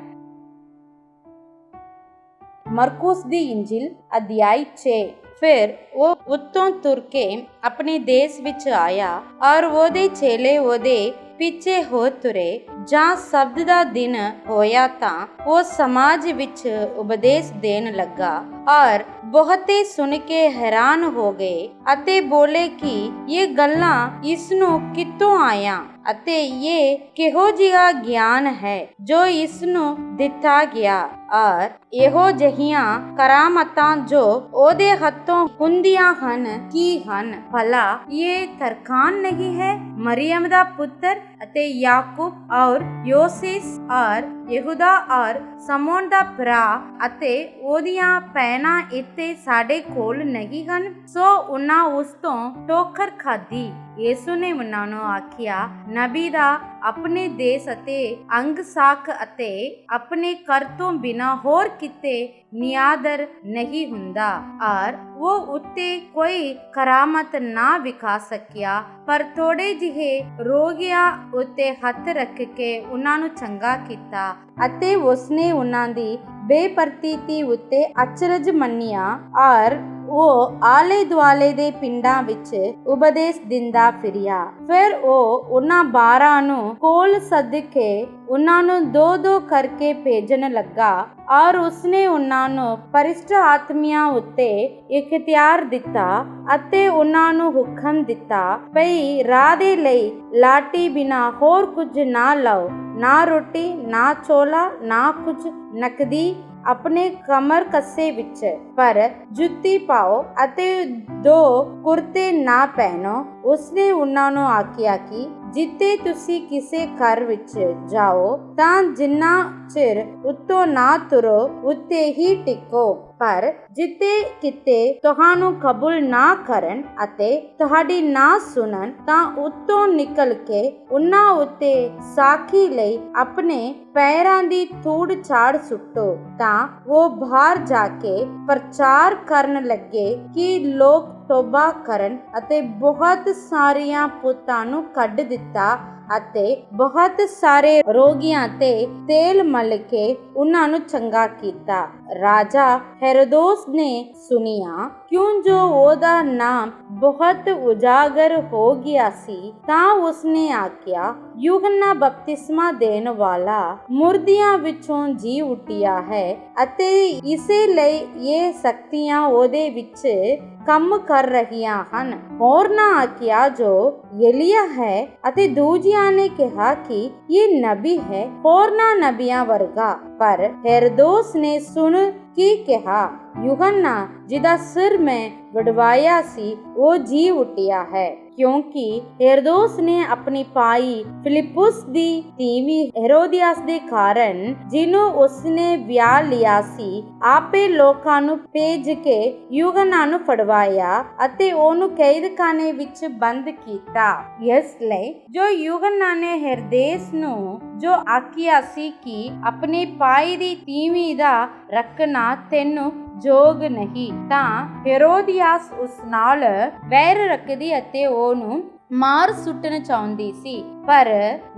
ਮਰਕੁਸ ਦੀ ਇੰਜਿਲ ਅਧਿਆਇ 6। ਫਿਰ ਉਹ ਉੱਤੋਂ ਤੁਰ ਕੇ ਆਪਣੇ ਦੇਸ਼ ਵਿੱਚ ਆਇਆ ਔਰ ਉਹਦੇ ਚੇਲੇ ਉਹਦੇ ਪਿੱਛੇ ਹੋ ਤੁਰੇ। ਜਾਂ ਸਬਤ ਦਾ ਦਿਨ ਹੋਇਆ ਤਾਂ ਉਹ ਸਮਾਜ ਵਿੱਚ ਉਪਦੇਸ਼ ਦੇਣ ਲੱਗਾ ਔਰ ਬਹੁਤੇ ਸੁਣ ਕੇ ਹੈਰਾਨ ਹੋ ਗਏ ਅਤੇ ਬੋਲੇ ਕਿ ਇਹ ਗੱਲਾਂ ਇਸ ਨੂੰ ਕਿੱਥੋਂ ਆਇਆ ਅਤੇ ਇਹ ਕਿਹੋ ਜਿਹਾ ਗਿਆਨ ਹੈ ਜੋ ਇਸ ਨੂੰ ਦਿੱਤਾ ਗਿਆ ਔਰ ਇਹੋ ਜਿਹੀਆਂ ਕਰਾਮਾਤਾਂ ਜੋ ਉਹਦੇ ਹੱਥੋਂ ਹੁੰਦੀਆਂ ਹਨ ਕੀ ਹਨ। ਭਲਾ ਇਹ ਤਰਖਾਨ ਨਹੀਂ ਹੈ, ਮਰੀਅਮ ਦਾ ਪੁੱਤਰ ਅਤੇ ਯਾਕੂਬ ਔਰ ਯੋਸੇਸ ਔਰ ਯਹੂਦਾ ਔਰ ਸਮੋਨ ਦਾ ਭਰਾ ਅਤੇ ਉਹਦੀਆਂ ਭੈਣਾਂ ਇੱਥੇ ਸਾਡੇ ਕੋਲ ਨਹੀਂ ਹਨ। ਸੋ ਉਹਨਾਂ ਉਸ ਤੋਂ ਠੋਕਰ ਖਾਧੀ। ਯਿਸੂ ਨੇ ਉਹਨਾਂ ਨੂੰ ਆਖਿਆ, ਨਬੀ ਦਾ ਆਪਣੇ ਦੇਸ਼ ਅਤੇ ਅੰਗ ਸਾਖ ਅਤੇ ਆਪਣੇ ਕਰ ਤੋਂ ਬਿਨਾ ਹੋਰ ਕਿਤੇ ਨਿਆਦਰ ਨਹੀਂ ਹੁੰਦਾ। ਔਰ ਉਹ ਉੱਤੇ ਕੋਈ ਕਰਾਮਤ ਨਾ ਵਿਖਾ ਸਕਿਆ, ਪਰ ਥੋੜੇ ਜਿਹੇ ਰੋਗੀਆਂ ਉੱਤੇ ਹੱਥ ਰੱਖ ਕੇ ਉਹਨਾਂ ਨੂੰ ਚੰਗਾ ਕੀਤਾ ਅਤੇ ਉਸਨੇ ਉਹਨਾਂ ਦੀ ਬੇਪਰਤੀਤੀ ਉੱਤੇ ਅਚਰਜ ਮੰਨਿਆ। ਔਰ ਉਹ ਆਲੇ ਦੁਆਲੇ ਦੇ ਪਿੰਡਾਂ ਵਿੱਚ ਉਪਦੇਸ਼ ਦਿੰਦਾ ਫਿਰਿਆ। ਫਿਰ ਉਹ ਉਹਨਾਂ 12 ਨੂੰ ਕੋਲ ਸੱਦ ਕੇ ਉਹਨਾਂ ਨੂੰ 2-2 ਕਰਕੇ ਭੇਜਣ ਲੱਗਾ। ਔਰ ਉਸਨੇ ਉਹਨਾਂ ਨੂੰ ਪਰਿਸ਼ਟ ਆਤਮਿਆਂ ਉੱਤੇ ਇਖਤਿਆਰ ਦਿੱਤਾ ਅਤੇ ਉਹਨਾਂ ਨੂੰ ਹੁਕਮ ਦਿੱਤਾ ਭਈ ਰਾਹ ਦੇ ਲਈ ਲਾਟੀ ਬਿਨਾ ਹੋਰ ਕੁਝ ਨਾ ਲਓ, ਨਾ ਰੋਟੀ, ਨਾ ਚੋਲਾ, ਨਾ ਕੁਝ ਨਕਦੀ ਆਪਣੇ ਕਮਰ ਕੱਸੇ ਵਿੱਚ, ਪਰ ਜੁੱਤੀ ਪਾਓ ਅਤੇ 2 ਕੁਰਤੇ ਨਾ ਪਹਿਨੋ। ਉਸਨੇ ਉਹਨਾਂ ਨੂੰ ਆਖਿਆ ਕਿ ਜਿੱਥੇ ਤੁਸੀਂ ਕਿਸੇ ਘਰ ਵਿੱਚ ਜਾਓ ਤਾਂ ਜਿੰਨਾ ਚਿਰ ਉੱਤੋਂ ਨਾ ਤੁਰੋ ਉੱਤੇ ਹੀ ਟਿਕੋ, ਪਰ ਜਿੱਥੇ ਕਿਤੇ ਤੁਹਾਨੂੰ ਕਬੂਲ ਨਾ ਕਰਨ ਅਤੇ ਤੁਹਾਡੀ ਨਾ ਸੁਣਨ ਤਾਂ ਉੱਤੋਂ ਨਿਕਲ ਕੇ ਉਹਨਾਂ ਉੱਤੇ ਸਾਖੀ ਲਈ ਆਪਣੇ ਪੈਰਾਂ ਦੀ ਧੂੜ ਝਾੜ ਸੁੱਟੋ। ਤਾਂ ਉਹ ਬਾਹਰ ਜਾ ਕੇ ਪ੍ਰਚਾਰ ਕਰਨ ਲੱਗੇ ਕਿ ਲੋਕ ਤੋਬਾ ਕਰਨ, ਅਤੇ ਬਹੁਤ ਸਾਰੀਆਂ ਪੁੱਤਾਂ ਨੂੰ ਕੱਢ ਦਿੱਤਾ ਅਤੇ ਬਹੁਤ ਸਾਰੇ ਰੋਗੀਆਂ ਤੇ ਤੇਲ ਮਲ ਕੇ ਉਹਨਾਂ ਨੂੰ ਚੰਗਾ ਕੀਤਾ। ਰਾਜਾ ਹੈਰੋਦਸ ਨੇ ਸੁਣਿਆ ਕਿਉਂ ਜੋ ਉਹਦਾ ਨਾਮ ਬਹੁਤ ਉਜਾਗਰ ਹੋ ਗਿਆ ਸੀ, ਤਾਂ ਉਸਨੇ ਆਖਿਆ, ਯੂਹੰਨਾ ਬਪਤਿਸਮਾ ਦੇਣ ਵਾਲਾ ਮੁਰਦਿਆਂ ਵਿੱਚੋਂ ਜੀ ਉੱਠਿਆ ਹੈ ਅਤੇ ਇਸੇ ਲਈ ਇਹ ਸ਼ਕਤੀਆਂ ਉਹਦੇ ਵਿੱਚ ਕੰਮ ਕਰ ਰਹੀਆਂ ਹਨ। ਹੋਰਨਾਂ ਆਖਿਆ ਜੋ ਏਲੀਆ ਹੈ, ਅਤੇ ਦੂਜਿਆਂ ਨੇ ਕਿਹਾ ਕਿ ਇਹ ਨਬੀ ਹੈ, ਹੋਰਨਾਂ ਨਬੀਆਂ ਵਰਗਾ। ਪਰ ਹੈਰੋਦਸ ਨੇ ਸੁਣ ਕੀ ਕਿਹਾ, ਯੂਹੰਨਾ ਜਿਹਦਾ ਸਿਰ ਮੈਂ ਵਡਵਾਇਆ ਸੀ ਉਹ ਜੀ ਉੱਠਿਆ ਹੈ। ਕਿਉਂਕਿ ਹੈਰੋਦਸ ਨੇ ਆਪਣੀ ਭਾਈ ਫਿਲਿਪੁਸ ਦੀ ਧੀ ਹੈਰੋਦੀਆਸ ਦੇ ਕਾਰਨ, ਜਿਹਨੂੰ ਉਸਨੇ ਵਿਆਹ ਲਿਆ ਸੀ, ਆਪੇ ਲੋਕਾਂ ਨੂੰ ਭੇਜ ਕੇ ਯੂਹੰਨਾ ਨੂੰ ਫੜਵਾਇਆ ਅਤੇ ਉਹਨੂੰ ਕੈਦਖਾਨੇ ਵਿੱਚ ਬੰਦ ਕੀਤਾ। ਇਸ ਲਈ ਜੋ ਯੂਹੰਨਾ ਨੇ ਹੈਰੋਦਸ ਨੂੰ ਜੋ ਆਖਿਆ ਸੀ ਕਿ ਆਪਣੇ ਭਾਈ ਦੀ ਤੀਵੀਂ ਦਾ ਰੱਖਣਾ ਤੈਨੂੰ ਯੋਗ ਨਹੀਂ, ਤਾਂ ਹੈਰੋਦੀਆਸ ਉਸ ਨਾਲ ਵੈਰ ਰੱਖਦੀ ਅਤੇ ਉਹਨੂੰ ਮਾਰ ਸੁੱਟਣ ਚਾਹੁੰਦੀ ਸੀ, ਪਰ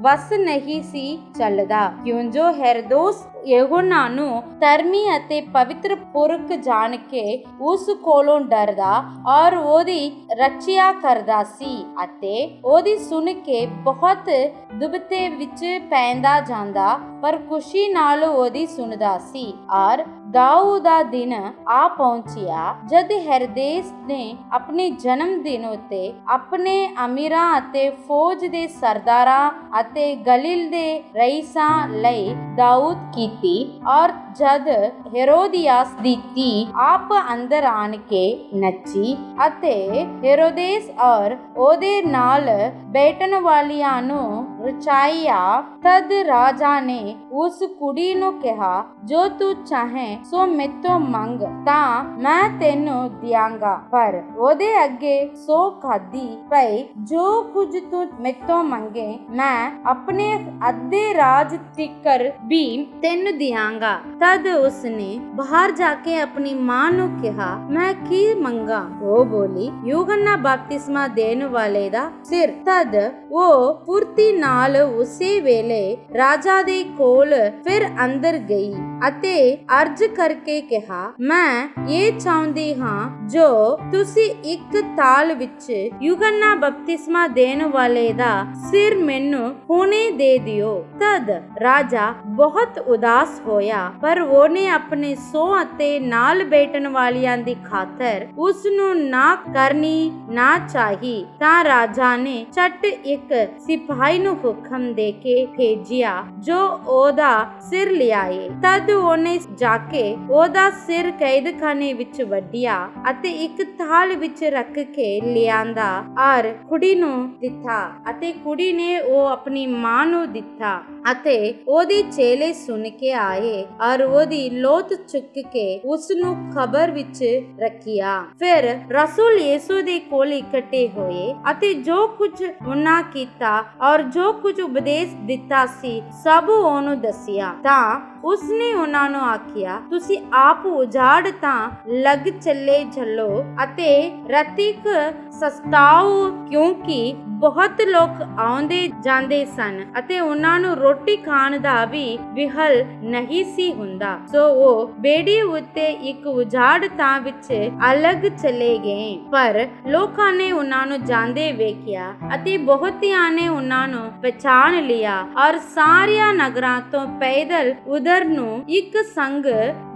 ਵਸ ਨਹੀਂ ਸੀ ਚੱਲਦਾ, ਕਿਉਂ ਜੋ ਹੈਰੋਦਸ ਯੂਹੰਨਾ ਨੂੰ ਧਰਮੀ ਅਤੇ ਪਵਿੱਤਰ ਪੁਰਖ ਜਾਣ ਕੇ ਉਸ ਕੋਲੋਂ ਡਰਦਾ ਔਰ ਉਹਦੀ ਰੱਖਿਆ ਕਰਦਾ ਸੀ ਅਤੇ ਉਹਦੀ ਸੁਣ ਕੇ ਬਹੁਤ ਦੁਬਤੇ ਵਿੱਚ ਪੈਂਦਾ ਜਾਂਦਾ, ਪਰ ਖੁਸ਼ੀ ਨਾਲ ਉਹਦੀ ਸੁਣਦਾ ਸੀ। ਔਰ ਦਾਊਦ ਦਾ ਦਿਨ ਆ ਪਹੁੰਚਿਆ ਜਦ ਹੈਰੋਦਸ ਨੇ ਆਪਣੇ ਜਨਮ ਦਿਨ ਉੱਤੇ ਆਪਣੇ ਅਮੀਰਾਂ ਅਤੇ ਫੌਜ ਦੇ ਸਰਦਾਰਾਂ ਅਤੇ ਗਲੀਲ ਦੇ ਰਈਸਾਂ ਲਈ ਦਾਊਦ ਕੀਤੀ। ਔਰ ਜਦ ਹੈਰੋਦੀਆਸ ਦੀ ਧੀ ਆਪ ਅੰਦਰ ਆਣ ਕੇ ਨੱਚੀ ਅਤੇ ਹੈਰੋਦਸ ਔਰ ਉਹਦੇ ਨਾਲ ਬੈਠਣ ਵਾਲਿਆਂ ਨੂੰ ਰਚਾਇਆ, ਤਦ ਰਾਜਾ ਨੇ ਉਸ ਕੁੜੀ ਨੂੰ ਕਿਹਾ, ਜੋ ਤੂੰ ਚਾਹੇ ਸੋ ਮੈਥੋਂ ਮੰਗ ਤਾਂ ਮੈਂ ਤੈਨੂੰ ਦਿਆਂਗਾ। ਪਰ ਉਹਦੇ ਅੱਗੇ ਸੋ ਖਾਦੀ ਭਈ ਜੋ ਕੁਝ ਤੂੰ ਮੈਥੋਂ ਮੰਗੇ ਮੈਂ ਆਪਣੇ ਅੱਧੇ ਰਾਜ ਤਿੱਕਰ ਵੀ ਤੈਨੂੰ ਦਿਆਂਗਾ। ਤਦ ਉਸਨੇ ਬਾਹਰ ਜਾ ਕੇ ਆਪਣੀ ਮਾਂ ਨੂੰ ਕਿਹਾ, ਮੈਂ ਕੀ ਮੰਗਾ? ਉਹ ਬੋਲੀ, ਯੂਹੰਨਾ ਬਪਤਿਸਮਾ ਦੇਣ ਵਾਲੇ ਦਾ ਸਿਰ। ਤਦ ਉਹ ਫੁਰਤੀ ਨਾਲ ਉਸੇ ਵੇਲੇ ਰਾਜਾ ਦੇ ਕੋਲ ਫਿਰ ਅੰਦਰ ਗਈ ਅਤੇ ਅਰਜ਼ ਕਰਕੇ ਕਿਹਾ, ਮੈਂ ਇਹ ਚਾਹੁੰਦੀ ਹਾਂ ਜੋ ਤੁਸੀਂ ਇੱਕ ਤਾਲ ਵਿੱਚ ਯੂਹੰਨਾ ਬਪਤਿਸਮਾ ਦੇਣ ਵਾਲੇ ਦਾ ਸਿਰ ਮੈਨੂੰ ਹੁਣੇ ਦੇ ਦਿਓ। ਤਦ ਰਾਜਾ ਬਹੁਤ ਉਦਾਸ ਹੋਇਆ, ਪਰ ਉਹਨੇ ਆਪਣੇ ਸੋ ਅਤੇ ਨਾਲ ਬੈਠਣ ਵਾਲਿਆਂ ਦੀ ਖਾਤਰ ਉਸ ਨੂੰ ਨਾ ਕਰਨੀ ਨਾ ਚਾਹੀ। ਤਾਂ ਰਾਜਾ ਨੇ ਝਟ ਇੱਕ ਸਿਪਾਹੀ ਨੂੰ ਹੁਕਮ ਦੇ ਕੇ ਭੇਜਿਆ ਜੋ ਉਹਦਾ ਸਿਰ ਲਿਆਏ। ਤਦ ਉਹਨੇ ਜਾ ਕੇ ਉਹਦਾ ਸਿਰ ਕੈਦਖਾਨੇ ਵਿੱਚ ਵੱਢਿਆ ਅਤੇ ਇੱਕ ਥਾਲ ਵਿੱਚ ਰੱਖ ਕੇ ਲਿਆਂਦਾ ਔਰ ਕੁੜੀ ਨੂੰ ਦਿੱਤਾ ਅਤੇ ਕੁੜੀ ਨੇ ਉਹ ਆਪਣੀ ਮਾਂ ਨੂੰ ਦਿੱਤਾ ਅਤੇ ਉਹਦੀ ਚੇਲੇ ਸੁਣ ਕੇ ਆਏ ਔਰ ਉਹਦੀ ਲੋਥ ਚੁੱਕ ਕੇ ਉਸ ਨੂੰ ਕਬਰ ਵਿੱਚ ਰੱਖਿਆ। ਫਿਰ ਰਸੂਲ ਯਿਸੂ ਦੇ ਕੋਲ ਇਕੱਠੇ ਹੋਏ ਅਤੇ ਜੋ ਕੁਝ ਉਹਨਾਂ ਕੀਤਾ ਔਰ ਜੋ ਕੁਝ ਉਪਦੇਸ਼ ਦਿੱਤਾ ਸੀ ਸਭ ਉਹਨੂੰ ਦੱਸਿਆ। ਤਾਂ ਉਸਨੇ ਉਹਨਾਂ ਨੂੰ ਆਖਿਆ, ਤੁਸੀਂ ਆਪ ਉਜਾੜ ਤਾਂ ਲੱਗ ਚੱਲੋ ਅਤੇ ਰਤੀਕ ਸਸਤਾਓ, ਕਿਉਂਕਿ ਬਹੁਤ ਲੋਕ ਆਉਂਦੇ ਜਾਂਦੇ ਸਨ ਅਤੇ ਉਹਨਾਂ ਨੂੰ ਰੋਟੀ ਖਾਣ ਦਾ ਵੀ ਵਿਹਲ ਨਹੀਂ ਸੀ ਹੁੰਦਾ। ਸੋ ਉਹ ਬੇੜੀ ਉੱਤੇ ਇੱਕ ਉਜਾੜ ਥਾਂ ਵਿੱਚ ਅਲੱਗ ਚਲੇ ਗਏ। ਪਰ ਲੋਕਾਂ ਨੇ ਉਹਨਾਂ ਨੂੰ ਜਾਂਦੇ ਵੇਖਿਆ ਅਤੇ ਬਹੁਤਿਆਂ ਨੇ ਉਹਨਾਂ ਨੂੰ ਪਛਾਣ ਲਿਆ ਔਰ ਸਾਰਿਆਂ ਨਗਰਾਂ ਤੋਂ ਪੈਦਲ ਉਧਰ ਨੂੰ ਇੱਕ ਸੰਗ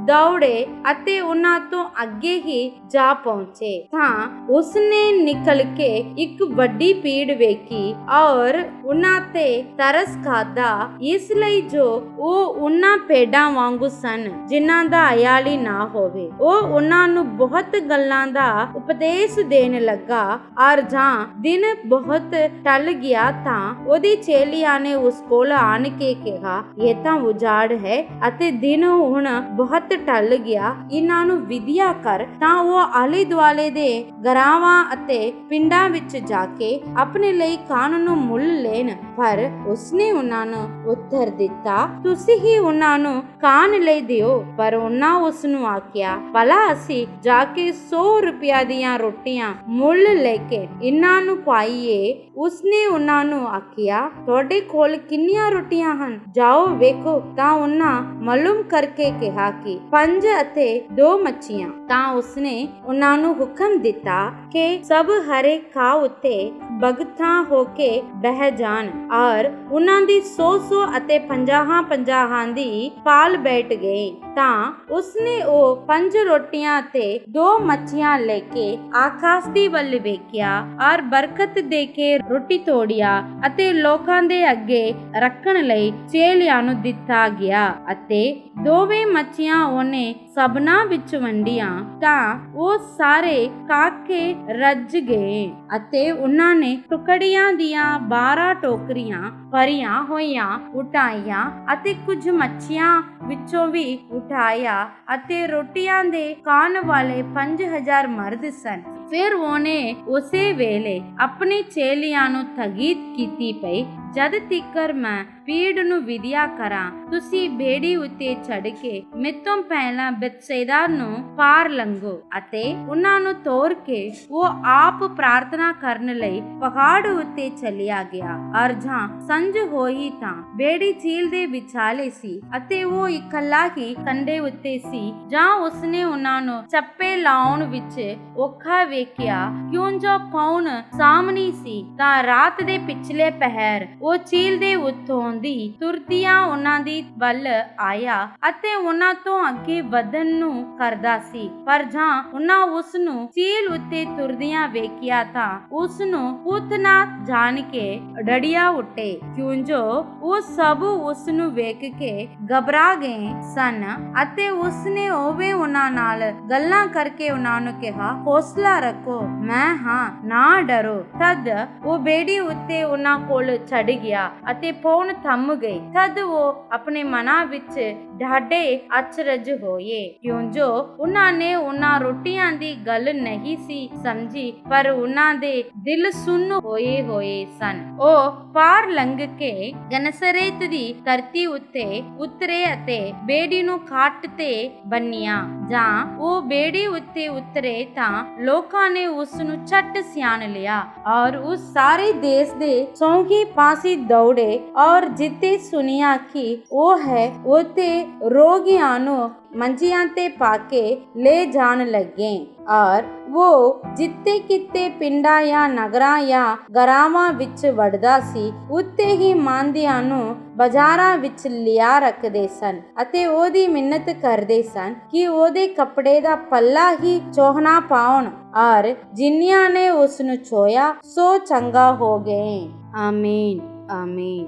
ਦੌੜੇ ਅਤੇ ਉਹਨਾਂ ਤੋਂ ਅੱਗੇ ਹੀ ਜਾ ਪਹੁੰਚੇ। ਤਾਂ ਉਸਨੇ ਨਿਕਲ ਕੇ ਇੱਕ ਵੱਡੀ ਭੀੜ ਵੇਖੀ ਔਰ ਉਹਨਾਂ ਤੇ ਤਰਸ ਖਾਧਾ, ਇਸ ਲਈ ਜੋ ਉਹ ਉਹਨਾਂ ਭੇਡਾਂ ਵਾਂਗੂ ਸਨ ਜਿਨ੍ਹਾਂ ਦਾ ਅਯਾਲੀ ਨਾ ਹੋਵੇ। ਉਹ ਉਹਨਾਂ ਨੂੰ ਬਹੁਤ ਗੱਲਾਂ ਦਾ ਉਪਦੇਸ਼ ਦੇਣ ਲੱਗਾ ਔਰ ਜਾਂ ਦਿਨ ਬਹੁਤ ਟਲ ਗਿਆ ਤਾਂ ਉਹਦੀ ਚੇਲਿਆਂ ਨੇ ਉਸ ਕੋਲ ਆਣ ਕੇ ਕਿਹਾ, ਇਹ ਤਾਂ ਉਜਾੜ ਹੈ ਅਤੇ ਦਿਨ ਹੁਣ ਬਹੁਤ ਟਲ ਗਿਆ, ਇਹਨਾਂ ਨੂੰ ਵਿਦਿਆ ਕਰ। ਤਾਂ ਉਹ ਆਲੇ ਦੁਆਲੇ ਦੇ ਗਰਾਵਾਂ ਅਤੇ ਪਿੰਡਾਂ ਵਿੱਚ ਜਾ ਕੇ ਆਪਣੇ ਲਈ ਖਾਣ ਨੂੰ ਮੁੱਲ ਲੈਣ। ਪਰ ਉਸਨੇ ਉਹਨਾਂ ਨੂੰ ਉੱਤਰ ਦਿੱਤਾ, ਤੁਸੀਂ ਹੀ ਉਹਨਾਂ ਨੂੰ ਖਾਣ ਲਈ ਦਿਓ। ਪਰ ਉਹਨਾਂ ਉਸ ਨੂੰ ਆਖਿਆ, ਭਲਾ ਅਸੀਂ ਜਾ ਕੇ 100 ਰੁਪਇਆ ਦੀਆਂ ਰੋਟੀਆਂ ਮੁੱਲ ਲੈ ਕੇ ਇਹਨਾਂ ਨੂੰ ਪਾਈਏ। ਉਸਨੇ ਉਹਨਾਂ ਨੂੰ ਆਖਿਆ, ਤੁਹਾਡੇ ਕੋਲ ਕਿੰਨੀਆਂ ਰੋਟੀਆਂ ਹਨ? ਜਾਓ ਵੇਖੋ। ਤਾਂ ਉਹਨਾਂ ਮਾਲੂਮ ਕਰਕੇ ਕਿਹਾ ਕਿ 5 ਅਤੇ 2 ਮੱਛੀਆਂ। ਤਾਂ ਉਸਨੇ ਉਹਨਾਂ ਨੂੰ ਹੁਕਮ ਦਿੱਤਾ ਕਿ ਸਭ ਹਰੇ ਘਾਹ ਉੱਤੇ ਬਗਥਾਂ ਹੋ ਕੇ ਬਹਿ ਜਾਣ ਔਰ ਉਹਨਾਂ ਦੀ 100 ਅਤੇ 50 ਦੀ ਪਾਲ ਬੈਠ ਗਏ। ਤਾਂ ਉਸਨੇ ਉਹ 5 ਰੋਟੀਆਂ ਅਤੇ 2 ਮੱਛੀਆਂ ਲੈ ਕੇ ਆਕਾਸ਼ ਦੀ ਵੱਲ ਵੇਖਿਆ ਔਰ ਬਰਕਤ ਦੇ ਕੇ ਰੋਟੀ ਤੋੜਿਆ ਅਤੇ ਲੋਕਾਂ ਦੇ ਅੱਗੇ ਰੱਖਣ ਲਈ ਚੇਲਿਆਂ ਨੂੰ ਦਿੱਤਾ ਗਿਆ ਅਤੇ 2 ਮੱਛੀਆਂ ਉਹਨੇ ਸਭਨਾਂ ਵਿੱਚ ਵੰਡੀਆਂ। ਤਾਂ ਉਹ ਸਾਰੇ ਖਾ ਕੇ ਰੱਜ ਗਏ ਅਤੇ ਉਹਨਾਂ ਨੇ ਟੁਕੜੀਆਂ ਦੀਆਂ 12 ਟੋਕਰੀਆਂ ਭਰੀਆਂ ਹੋਈਆਂ ਉਠਾਈਆਂ ਅਤੇ ਕੁਝ ਮੱਛੀਆਂ ਵਿੱਚੋਂ ਵੀ ਉਠਾਇਆ ਅਤੇ ਰੋਟੀਆਂ ਦੇ ਖਾਣ ਵਾਲੇ 5000 ਮਰਦ ਸਨ। ਫਿਰ ਉਹਨੇ ਉਸੇ ਵੇਲੇ ਆਪਣੇ ਚੇਲਿਆਂ ਨੂੰ ਤਾਕੀਦ ਕੀਤੀ ਪਈ, ਜਦ ਤੀਕਰ ਮੈਂ ਭੀੜ ਨੂੰ ਵਿਦਿਆ ਕਰਾਂ, ਤੁਸੀਂ ਬੇੜੀ ਉੱਤੇ ਚੜ੍ਹ ਕੇ ਮੇਤੋਂ ਪਹਿਲਾਂ ਬੇਤਸੈਦਾ ਨੂੰ ਪਾਰ ਲੰਘੋ। ਅਤੇ ਉਹਨਾਂ ਨੂੰ ਤੋਰ ਕੇ ਉਹ ਆਪ ਪ੍ਰਾਰਥਨਾ ਕਰਨ ਲਈ ਪਹਾੜ ਉੱਤੇ ਚਲਿਆ ਗਿਆ। ਔਰ ਜਾਂ ਸੰਝ ਹੋਈ ਤਾਂ ਬੇੜੀ ਝੀਲ ਦੇ ਵਿਚਾਲੇ ਸੀ ਅਤੇ ਉਹ ਇਕੱਲਾ ਹੀ ਕੰਢੇ ਉੱਤੇ ਸੀ। ਜਾਂ ਉਸਨੇ ਉਹਨਾਂ ਨੂੰ ਚੱਪੇ ਲਾਉਣ ਵਿੱਚ ਔਖਾ ਵੇਖਿਆ, ਕਿਉਂ ਜੋ ਪੌਣ ਸਾਹਮਣੀ ਸੀ। ਤਾਂ ਰਾਤ ਦੇ ਪਿਛਲੇ ਪਹਿਰ ਉਹ ਝੀਲ ਦੇ ਉੱਤੋਂ ਦੀ ਤੁਰਦਿਆਂ ਉਹਨਾਂ ਦੀ ਵੱਲ ਆਇਆ ਅਤੇ ਉਹਨਾਂ ਤੋਂ ਅੱਗੇ ਵਧਣ ਨੂੰ ਕਰਦਾ ਸੀ। ਪਰ ਜਾਂ ਉਹਨਾਂ ਉਸ ਨੂੰ ਝੀਲ ਉੱਤੇ ਤੁਰਦਿਆਂ ਵੇਖਿਆ ਤਾਂ ਉਸ ਨੂੰ ਪੁੱਤਨਾ ਜਾਣ ਕੇ ਡੜਿਆ ਉੱਠੇ, ਕਿਉਂ ਜੋ ਉਹ ਸਭ ਉਸ ਨੂੰ ਵੇਖ ਕੇ ਘਬਰਾ ਗਏ ਸਨ। ਅਤੇ ਉਸਨੇ ਹੋਵੇ ਉਹਨਾਂ ਨਾਲ ਗੱਲਾਂ ਕਰਕੇ ਉਹਨਾਂ ਨੂੰ ਕਿਹਾ, ਹੌਸਲਾ ਰੱਖੋ, ਮੈਂ ਹਾਂ, ਨਾ ਡਰੋ। ਤਦ ਉਹ ਬੇੜੀ ਉੱਤੇ ਉਹਨਾਂ ਕੋਲ ਚੜ ਗਿਆ ਅਤੇ ਪੌਣ ਥੰਮ ਗਈ। ਤਦ ਉਹ ਆਪਣੇ ਮਨਾਂ ਵਿੱਚ ਡਾਢੇ ਅਚਰਜ ਹੋਏ, ਕਿਉਂ ਜੋ ਉਹਨਾਂ ਨੇ ਉਹਨਾਂ ਰੋਟੀਆਂ ਦੀ ਗੱਲ ਨਹੀਂ ਸੀ ਸਮਝੀ, ਪਰ ਉਹਨਾਂ ਦੇ ਦਿਲ ਸੁੰਨ ਹੋਏ ਸਨ। ਉਹ ਪਾਰ ਲੰਘ ਕੇ ਗਨਸਰੇਤ ਦੀ ਧਰਤੀ ਉੱਤੇ ਉਤਰੇ ਅਤੇ ਬੇੜੀ ਨੂੰ ਖਾਟ ਤੇ ਬੰਨਿਆ। ਜਾਂ ਉਹ ਬੇੜੀ ਉੱਤੇ ਉਤਰੇ ਤਾਂ ਲੋਕਾਂ ਨੇ ਉਸ ਨੂੰ ਝੱਟ ਸਿਆਣ ਲਿਆ ਔਰ ਉਸ ਸਾਰੇ ਦੇਸ਼ ਦੇ ਚੌਂਕੀ ਪਾਸੇ ਦੌੜੇ ਔਰ ਜਿੱਤੇ ਸੁਣਿਆ ਕਿ ਉਹ ਹੈ ਉੱਥੇ ਰੋਗੀਆਂ ਨੂੰ ਮੰਜੀਆਂ ਤੇ ਪਾ ਕੇ ਲੈ ਜਾਣ ਲੱਗੇ। ਔਰ ਉਹ ਜਿੱਤੇ ਕਿਤੇ ਪਿੰਡਾਂ ਜਾਂ ਨਗਰਾਂ ਜਾਂ ਗਰਾਵਾਂ ਵਿੱਚ ਵੜਦਾ ਸੀ, ਉੱਤੇ ਹੀ ਮਾਂਦਿਆਂ ਨੂੰ ਬਾਜ਼ਾਰਾਂ ਵਿੱਚ ਲਿਆ ਰੱਖਦੇ ਸਨ ਅਤੇ ਉਹਦੀ ਮਿੰਨਤ ਕਰਦੇ ਸਨ ਕਿ ਉਹਦੇ ਕੱਪੜੇ ਦਾ ਪੱਲਾ ਹੀ ਚੋਹਣਾ ਪਾਉਣ। ਔਰ ਜਿੰਨਿਆਂ ਨੇ ਉਸ ਨੂੰ ਛੋਇਆ ਸੋ ਚੰਗਾ ਹੋ ਗਏ। ਆਮੀਨ, ਆਮੀਨ।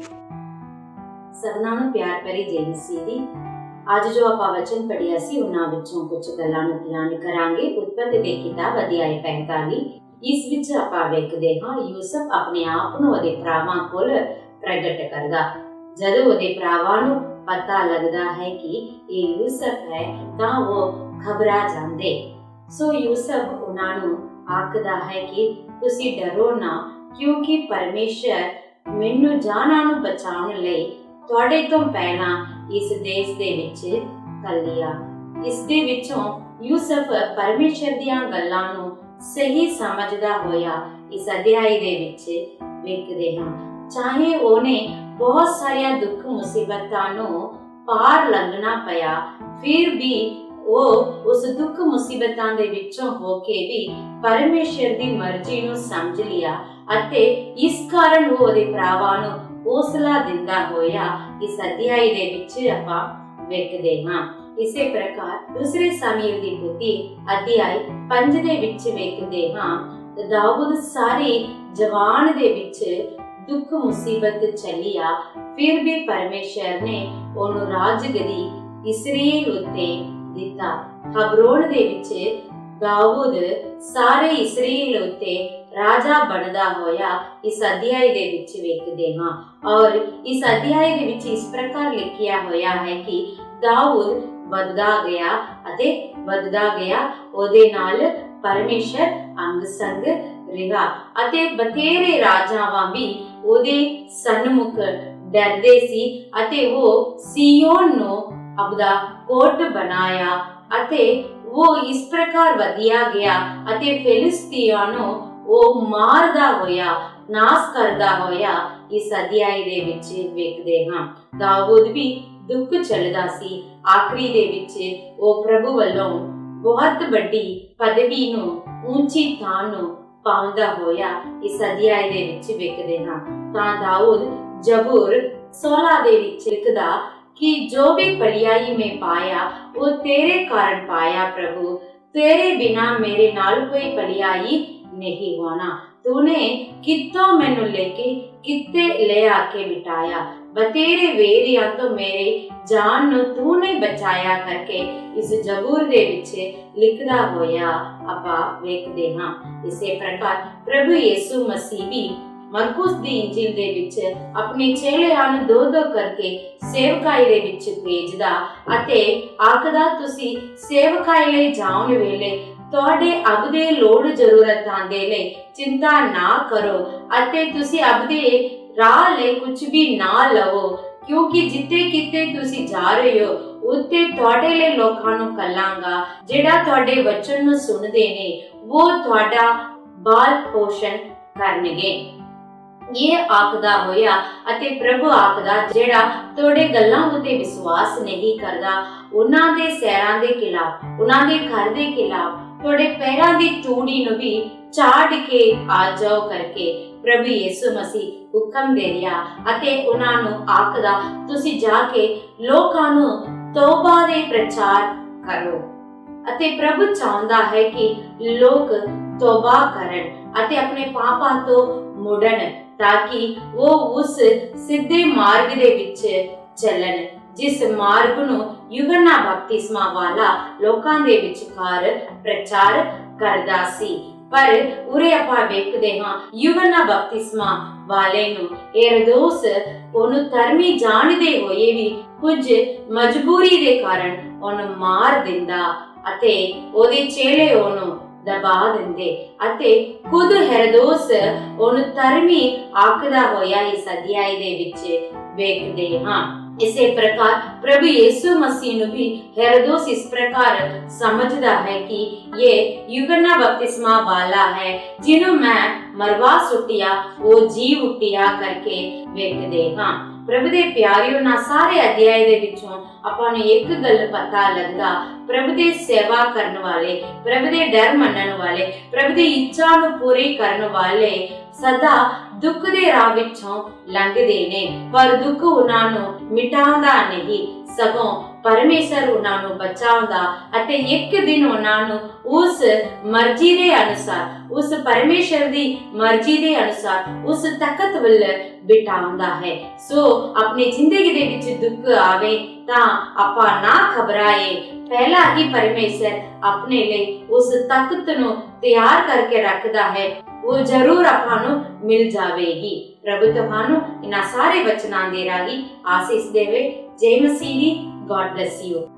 ਸਭਨਾਂ ਨੂੰ ਪਿਆਰ ਭਰੀ ਜੈ ਮਸੀਹ ਦੀ। ਅੱਜ ਜੋ ਆਪਾਂ ਵਚਨ ਪੜ੍ਹਿਆ ਸੀ ਉਹਨਾਂ ਵਿੱਚੋਂ ਕੁਝ ਗੱਲਾਂ ਨੂੰ ਧਿਆਨ ਕਰਾਂਗੇ। ਉਤਪਤੀ ਦੀ ਕਿਤਾਬ ਅਧਿਆਇ 45। ਇਸ ਵਿੱਚ ਆਪਾਂ ਵੇਖਦੇ ਹਾਂ ਯੂਸਫ ਆਪਣੇ ਆਪ ਨੂੰ ਉਹਦੇ ਭਰਾਵਾਂ ਕੋਲ ਪ੍ਰਗਟ ਕਰਦਾ। ਜਦੋਂ ਉਹਦੇ ਭਰਾਵਾਂ ਨੂੰ ਪਤਾ ਲੱਗਦਾ ਹੈ ਕਿ ਇਹ ਯੂਸਫ ਹੈ ਤਾਂ ਉਹ ਘਬਰਾ ਜਾਂਦੇ। ਸੋ ਯੂਸਫ ਉਹਨਾਂ ਨੂੰ ਆਖਦਾ ਹੈ ਕਿ ਤੁਸੀਂ ਡਰੋ ਨਾ, ਕਿਉਂਕਿ ਪਰਮੇਸ਼ਰ ਮੈਨੂੰ ਜਾਨਾਂ ਨੂੰ ਬਚਾਉਣ ਲਈ ਤੁਹਾਡੇ ਤੋਂ ਪਹਿਲਾਂ ਇਸ ਦੇਸ਼ ਦੇ ਵਿੱਚ ਘੱਲਿਆ। ਇਸ ਦੇ ਵਿੱਚੋਂ ਯੂਸਫ ਪਰਮੇਸ਼ਰ ਦੀਆਂ ਗੱਲਾਂ ਨੂੰ ਸਹੀ ਸਮਝਦਾ ਹੋਇਆ ਇਸ ਅਧਿਆਇ ਦੇ ਵਿੱਚ ਵੇਖਦੇ ਹਾਂ। ਚਾਹੇ ਉਹਨੇ ਬਹੁਤ ਸਾਰੀਆਂ ਦੁੱਖ ਮੁਸੀਬਤਾਂ ਨੂੰ ਪਾਰ ਲੰਘਣਾ ਪਿਆ, ਫਿਰ ਵੀ ਉਹ ਉਸ ਦੁੱਖ ਮੁਸੀਬਤਾਂ ਦੇ ਵਿੱਚੋਂ ਹੋ ਕੇ ਵੀ ਪਰਮੇਸ਼ਰ ਦੀ ਮਰਜ਼ੀ ਨੂੰ ਸਮਝ ਲਿਆ ਅਤੇ ਇਸ ਕਾਰਨ ਉਹ ਉਹਦੇ ਭਰਾਵਾਂ ਨੂੰ ਹੌਸਲਾ ਦਿੰਦਾ ਹੋਇਆ ਇਸ ਅਧਿਆਇ ਦੇ ਵਿੱਚ ਆਪਾਂ ਵੇਖਦੇ ਹਾਂ। ਇਸੇ ਪ੍ਰਕਾਰ ਦੂਸਰੇ ਸਮੂਏਲ ਦੀ ਪੁਸਤਕ ਅਧਿਆਇ 5 ਦੇ ਵਿੱਚ ਵੇਖਦੇ ਹਾਂ ਦਾਊਦ ਸਾਰੇ ਜਵਾਨ ਦੇ ਵਿੱਚ ਦੁੱਖ ਮੁਸੀਬਤ ਚੱਲਿਆ, ਫਿਰ ਵੀ ਪਰਮੇਸ਼ਰ ਨੇ ਉਹਨੂੰ ਰਾਜਗਦੀ ਇਸਰਾਏਲ ਉੱਤੇ ਦਿੱਤਾ। ਹਬਰੋਨ ਦੇ ਵਿੱਚ ਦਾਊਦ ਸਾਰੇ ਇਸਰਾਏਲ ਉੱਤੇ ਰਾਜਾ ਬਣਦਾ ਹੋਇਆ ਇਸ ਅਧਿਆਇ ਦੇ ਵਿੱਚ ਵੇਖਦੇ ਹਾਂ। ਔਰ ਇਸ ਅਧਿਆਇ ਦੇ ਵਿੱਚ ਇਸ ਪ੍ਰਕਾਰ ਲਿਖਿਆ ਹੋਇਆ ਹੈ ਕਿ ਦਾਊਦ ਵੱਧਦਾ ਗਿਆ ਅਤੇ ਵੱਧਦਾ ਗਿਆ, ਉਹਦੇ ਨਾਲ ਪਰਮੇਸ਼ਰ ਅੰਗ ਸੰਗ ਰਿਹਾ ਅਤੇ ਬਥੇਰੇ ਰਾਜਾਵਾਂ ਵੀ ਉਹਦੇ ਸਨਮੁਖ ਡਰਦੇ ਸੀ ਅਤੇ ਉਹ ਸੀਯੋਨ ਨੂੰ ਆਪਦਾ ਕੋਟ ਬਣਾਇਆ ਅਤੇ ਉਹ ਇਸ ਪ੍ਰਕਾਰ ਵਧਿਆ ਗਿਆ ਅਤੇ ਫਿਲਿਸਤੀਆਂ ਨੂੰ ਉਹ ਮਾਰਦਾ ਹੋਇਆ, ਨਾਸ ਕਰਦਾ ਹੋਇਆ ਇਸ ਅਧਿਆਇ ਦੇ ਵਿੱਚ ਵੇਖਦੇ ਹਾਂ। ਦਾਊਦ ਵੀ ਦੁੱਖ ਚੱਲਦਾ ਸੀ, ਆਖਰੀ ਦੇ ਵਿੱਚ ਉਹ ਪ੍ਰਭੂ ਵੱਲੋਂ ਬਹੁਤ ਵੱਡੀ ਪਦਵੀ ਨੂੰ, ਉੱਚੀ ਥਾਂ ਨੂੰ ਪਾਉਂਦਾ ਹੋਇਆ ਇਸ ਅਧਿਆਇ ਦੇ ਵਿੱਚ ਵੇਖਦੇ ਹਾਂ। ਤਾਂ ਦਾਊਦ ਜ਼ਬੂਰ 16 ਦੇ ਵਿੱਚ ਲਿਖਦਾ कि जो भी भलाई में पाया वो तेरे कारण पाया प्रभु, तेरे बिना मेरे नाल कोई भलाई नहीं होना। तूने कितों मैनू लेके किते ले आके बिठाया, बतेरे वेरियां तो मेरे जान नू तूने बचाया करके इस जबूर दे विच लिखदा होया आपां वेखदे हां। इसे प्रकार प्रभु यीशु मसीह भी ਮਰਕੁਸ ਦੀ ਇੰਜੀਲ ਦੇ ਵਿੱਚ ਆਪਣੇ ਚੇਲਿਆਂ ਨੂੰ ਦੋ ਕਰਕੇ ਸੇਵਕਾਈ ਦੇ ਵਿੱਚ ਭੇਜਦਾ ਅਤੇ ਆਖਦਾ ਤੁਸੀਂ ਸੇਵਕਾਈ ਲਈ ਜਾਣ ਵੇਲੇ ਤੁਹਾਡੇ ਆਪਦੇ ਲੋੜ ਜ਼ਰੂਰਤਾਂ ਦੇ ਲਈ ਚਿੰਤਾ ਨਾ ਕਰੋ ਅਤੇ ਤੁਸੀਂ ਆਪਦੇ ਰਾਹ ਲਈ ਕੁਝ ਵੀ ਨਾ ਲਵੋ, ਕਿਉਂਕਿ ਜਿੱਥੇ ਕਿਤੇ ਤੁਸੀਂ ਜਾ ਰਹੇ ਹੋ ਉੱਥੇ ਤੁਹਾਡੇ ਲਈ ਲੋਕਾਂ ਨੂੰ ਕੱਲਾਂਗਾ ਜਿਹੜਾ ਤੁਹਾਡੇ ਵਚਨ ਨੂੰ ਸੁਣਦੇ ਨੇ ਉਹ ਤੁਹਾਡਾ ਬਾਲ ਪੋਸ਼ਣ ਕਰਨਗੇ। ਇਹ ਆਖਦਾ ਹੋਇਆ ਅਤੇ ਪ੍ਰਭੂ ਆਖਦਾ ਜਿਹੜਾ ਤੁਹਾਡੇ ਗੱਲਾਂ ਉੱਤੇ ਵਿਸ਼ਵਾਸ ਨਹੀਂ ਕਰਦਾ ਉਹਨਾਂ ਦੇ ਸੈਰਾਂ ਦੇ ਖਿਲਾਫ, ਉਹਨਾਂ ਦੇ ਘਰ ਦੇ ਖਿਲਾਫ ਤੁਹਾਡੇ ਪੈਰਾਂ ਦੀ ਚੂੜੀ ਨੂੰ ਵੀ ਚਾੜ ਕੇ ਆ ਜਾਓ ਕਰਕੇ ਪ੍ਰਭੂ ਯਿਸੂ ਮਸੀਹ ਹੁਕਮ ਦੇ ਰਿਹਾ ਅਤੇ ਉਹਨਾਂ ਨੂੰ ਆਖਦਾ ਤੁਸੀਂ ਜਾ ਕੇ ਲੋਕਾਂ ਨੂੰ ਤੌਬਾ ਦੇ ਪ੍ਰਚਾਰ ਕਰੋ ਅਤੇ ਪ੍ਰਭੂ ਚਾਹੁੰਦਾ ਹੈ ਕਿ ਲੋਕ ਤੌਬਾ ਕਰਨ ਅਤੇ ਆਪਣੇ ਪਾਪਾਂ ਤੋਂ ਮੁੜਨ ਤਾਂ ਕਿ ਉਹ ਉਸ ਸਿੱਧੇ ਮਾਰਗ ਦੇ ਵਿੱਚ ਚੱਲਣ ਜਿਸ ਮਾਰਗ ਨੂੰ ਯੂਹੰਨਾ ਬਪਤਿਸਮਾ ਵਾਲਾ ਲੋਕਾਂ ਦੇ ਵਿਚਕਾਰ ਪ੍ਰਚਾਰ ਕਰਦਾ ਸੀ। ਪਰ ਉਰੇ ਆਪਾਂ ਵੇਖਦੇ ਹਾਂ ਯੂਹੰਨਾ ਬਪਤਿਸਮਾ ਵਾਲੇ ਨੂੰ ਹੈਰੋਦਸ ਉਹਨੂੰ ਧਰਮੀ ਜਾਣਦੇ ਹੋਏ ਵੀ ਕੁਝ ਮਜਬੂਰੀ ਦੇ ਕਾਰਨ ਉਹਨੂੰ ਮਾਰ ਦਿੰਦਾ ਅਤੇ ਉਹਦੇ ਚੇਲੇ ਉਹਨੂੰ ਦਬਾ ਦਿੰਦੇ ਅਤੇ ਖੁਦ ਹੈਰੋਦਸ ਉਹਨੂੰ ਧਰਮੀ ਆਖਦਾ ਹੋਇਆ ਇਸ ਅਧਿਆਇ ਦੇ ਵਿੱਚ ਵੇਖਦੇ ਹਾਂ। ਇਸੇ ਪ੍ਰਕਾਰ ਪ੍ਰਭੂ ਯਿਸੂ ਮਸੀਹ ਨੂੰ ਵੀ ਹੈਰੋਦਸ ਇਸ ਪ੍ਰਕਾਰ ਸਮਝਦਾ ਹੈ ਕਿ ਇਹ ਯੂਹੰਨਾ ਬਪਤਿਸਮਾ ਵਾਲਾ ਹੈ ਜਿਹਨੂੰ ਮੈਂ ਮਰਵਾ ਸੁੱਟਿਆ ਉਹ ਜੀ ਉੱਠਿਆ ਕਰਕੇ ਵੇਖਦੇ ਹਾਂ। ਪ੍ਰਭੂ ਦੇ ਪਿਆਰਿਓ ਨਾ ਸਾਰੇ ਅਧਿਆਇ ਦੇ ਵਿੱਚੋਂ ਆਪਾਂ ਨੂੰ ਇੱਕ ਗੱਲ ਪਤਾ ਲੱਗਦਾ, ਪ੍ਰਭੂ ਦੀ ਸੇਵਾ ਕਰਨ ਵਾਲੇ, ਪ੍ਰਭੂ ਦੇ ਡਰ ਮੰਨਣ ਵਾਲੇ, ਪ੍ਰਭੂ ਦੀ ਇੱਛਾ ਨੂੰ ਪੂਰੀ ਕਰਨ ਵਾਲੇ ਸਦਾ ਦੁੱਖ ਦੇ ਰਾਹ ਵਿੱਚੋਂ ਲੰਘਦੇ ਨੇ, ਪਰ ਦੁੱਖ ਉਹਨਾਂ ਨੂੰ ਮਿਟਾਉਂਦਾ ਨਹੀਂ, ਸਗੋਂ ਪਰਮੇਸ਼ਰ ਉਹਨਾਂ ਨੂੰ ਬਚਾਉਂਦਾ ਅਤੇ ਇੱਕ ਦਿਨ ਉਹਨਾਂ ਨੂੰ ਉਸ ਮਰਜ਼ੀ ਦੇ ਅਨੁਸਾਰ, ਉਸ ਪਰਮੇਸ਼ਰ ਦੀ ਮਰਜ਼ੀ ਦੇ ਅਨੁਸਾਰ ਉਸ ਤਖਤ ਵੱਲ ਬਿਠਾਉਂਦਾ ਹੈ। ਸੋ ਆਪਣੀ ਜ਼ਿੰਦਗੀ ਦੇ ਵਿੱਚ ਦੁੱਖ ਆਵੇ ਤਾਂ ਆਪਾਂ ਨਾ ਘਬਰਾਏ, ਪਹਿਲਾਂ ਹੀ ਪਰਮੇਸ਼ਰ ਆਪਣੇ ਲਈ ਉਸ ਤਖਤ ਨੂੰ ਤਿਆਰ ਕਰਕੇ ਰੱਖਦਾ ਹੈ, ਉਹ ਜ਼ਰੂਰ ਆਪਾਂ ਨੂੰ ਮਿਲ ਜਾਵੇਗੀ। ਪ੍ਰਭੂ ਤੁਹਾਨੂੰ ਇਹਨਾਂ ਸਾਰੇ ਵਚਨਾਂ ਦੇ ਰਾਹੀਂ ਆਸੀਸ ਦੇਵੇ। ਜੈ ਮਸੀਹ ਦੀ। God bless you.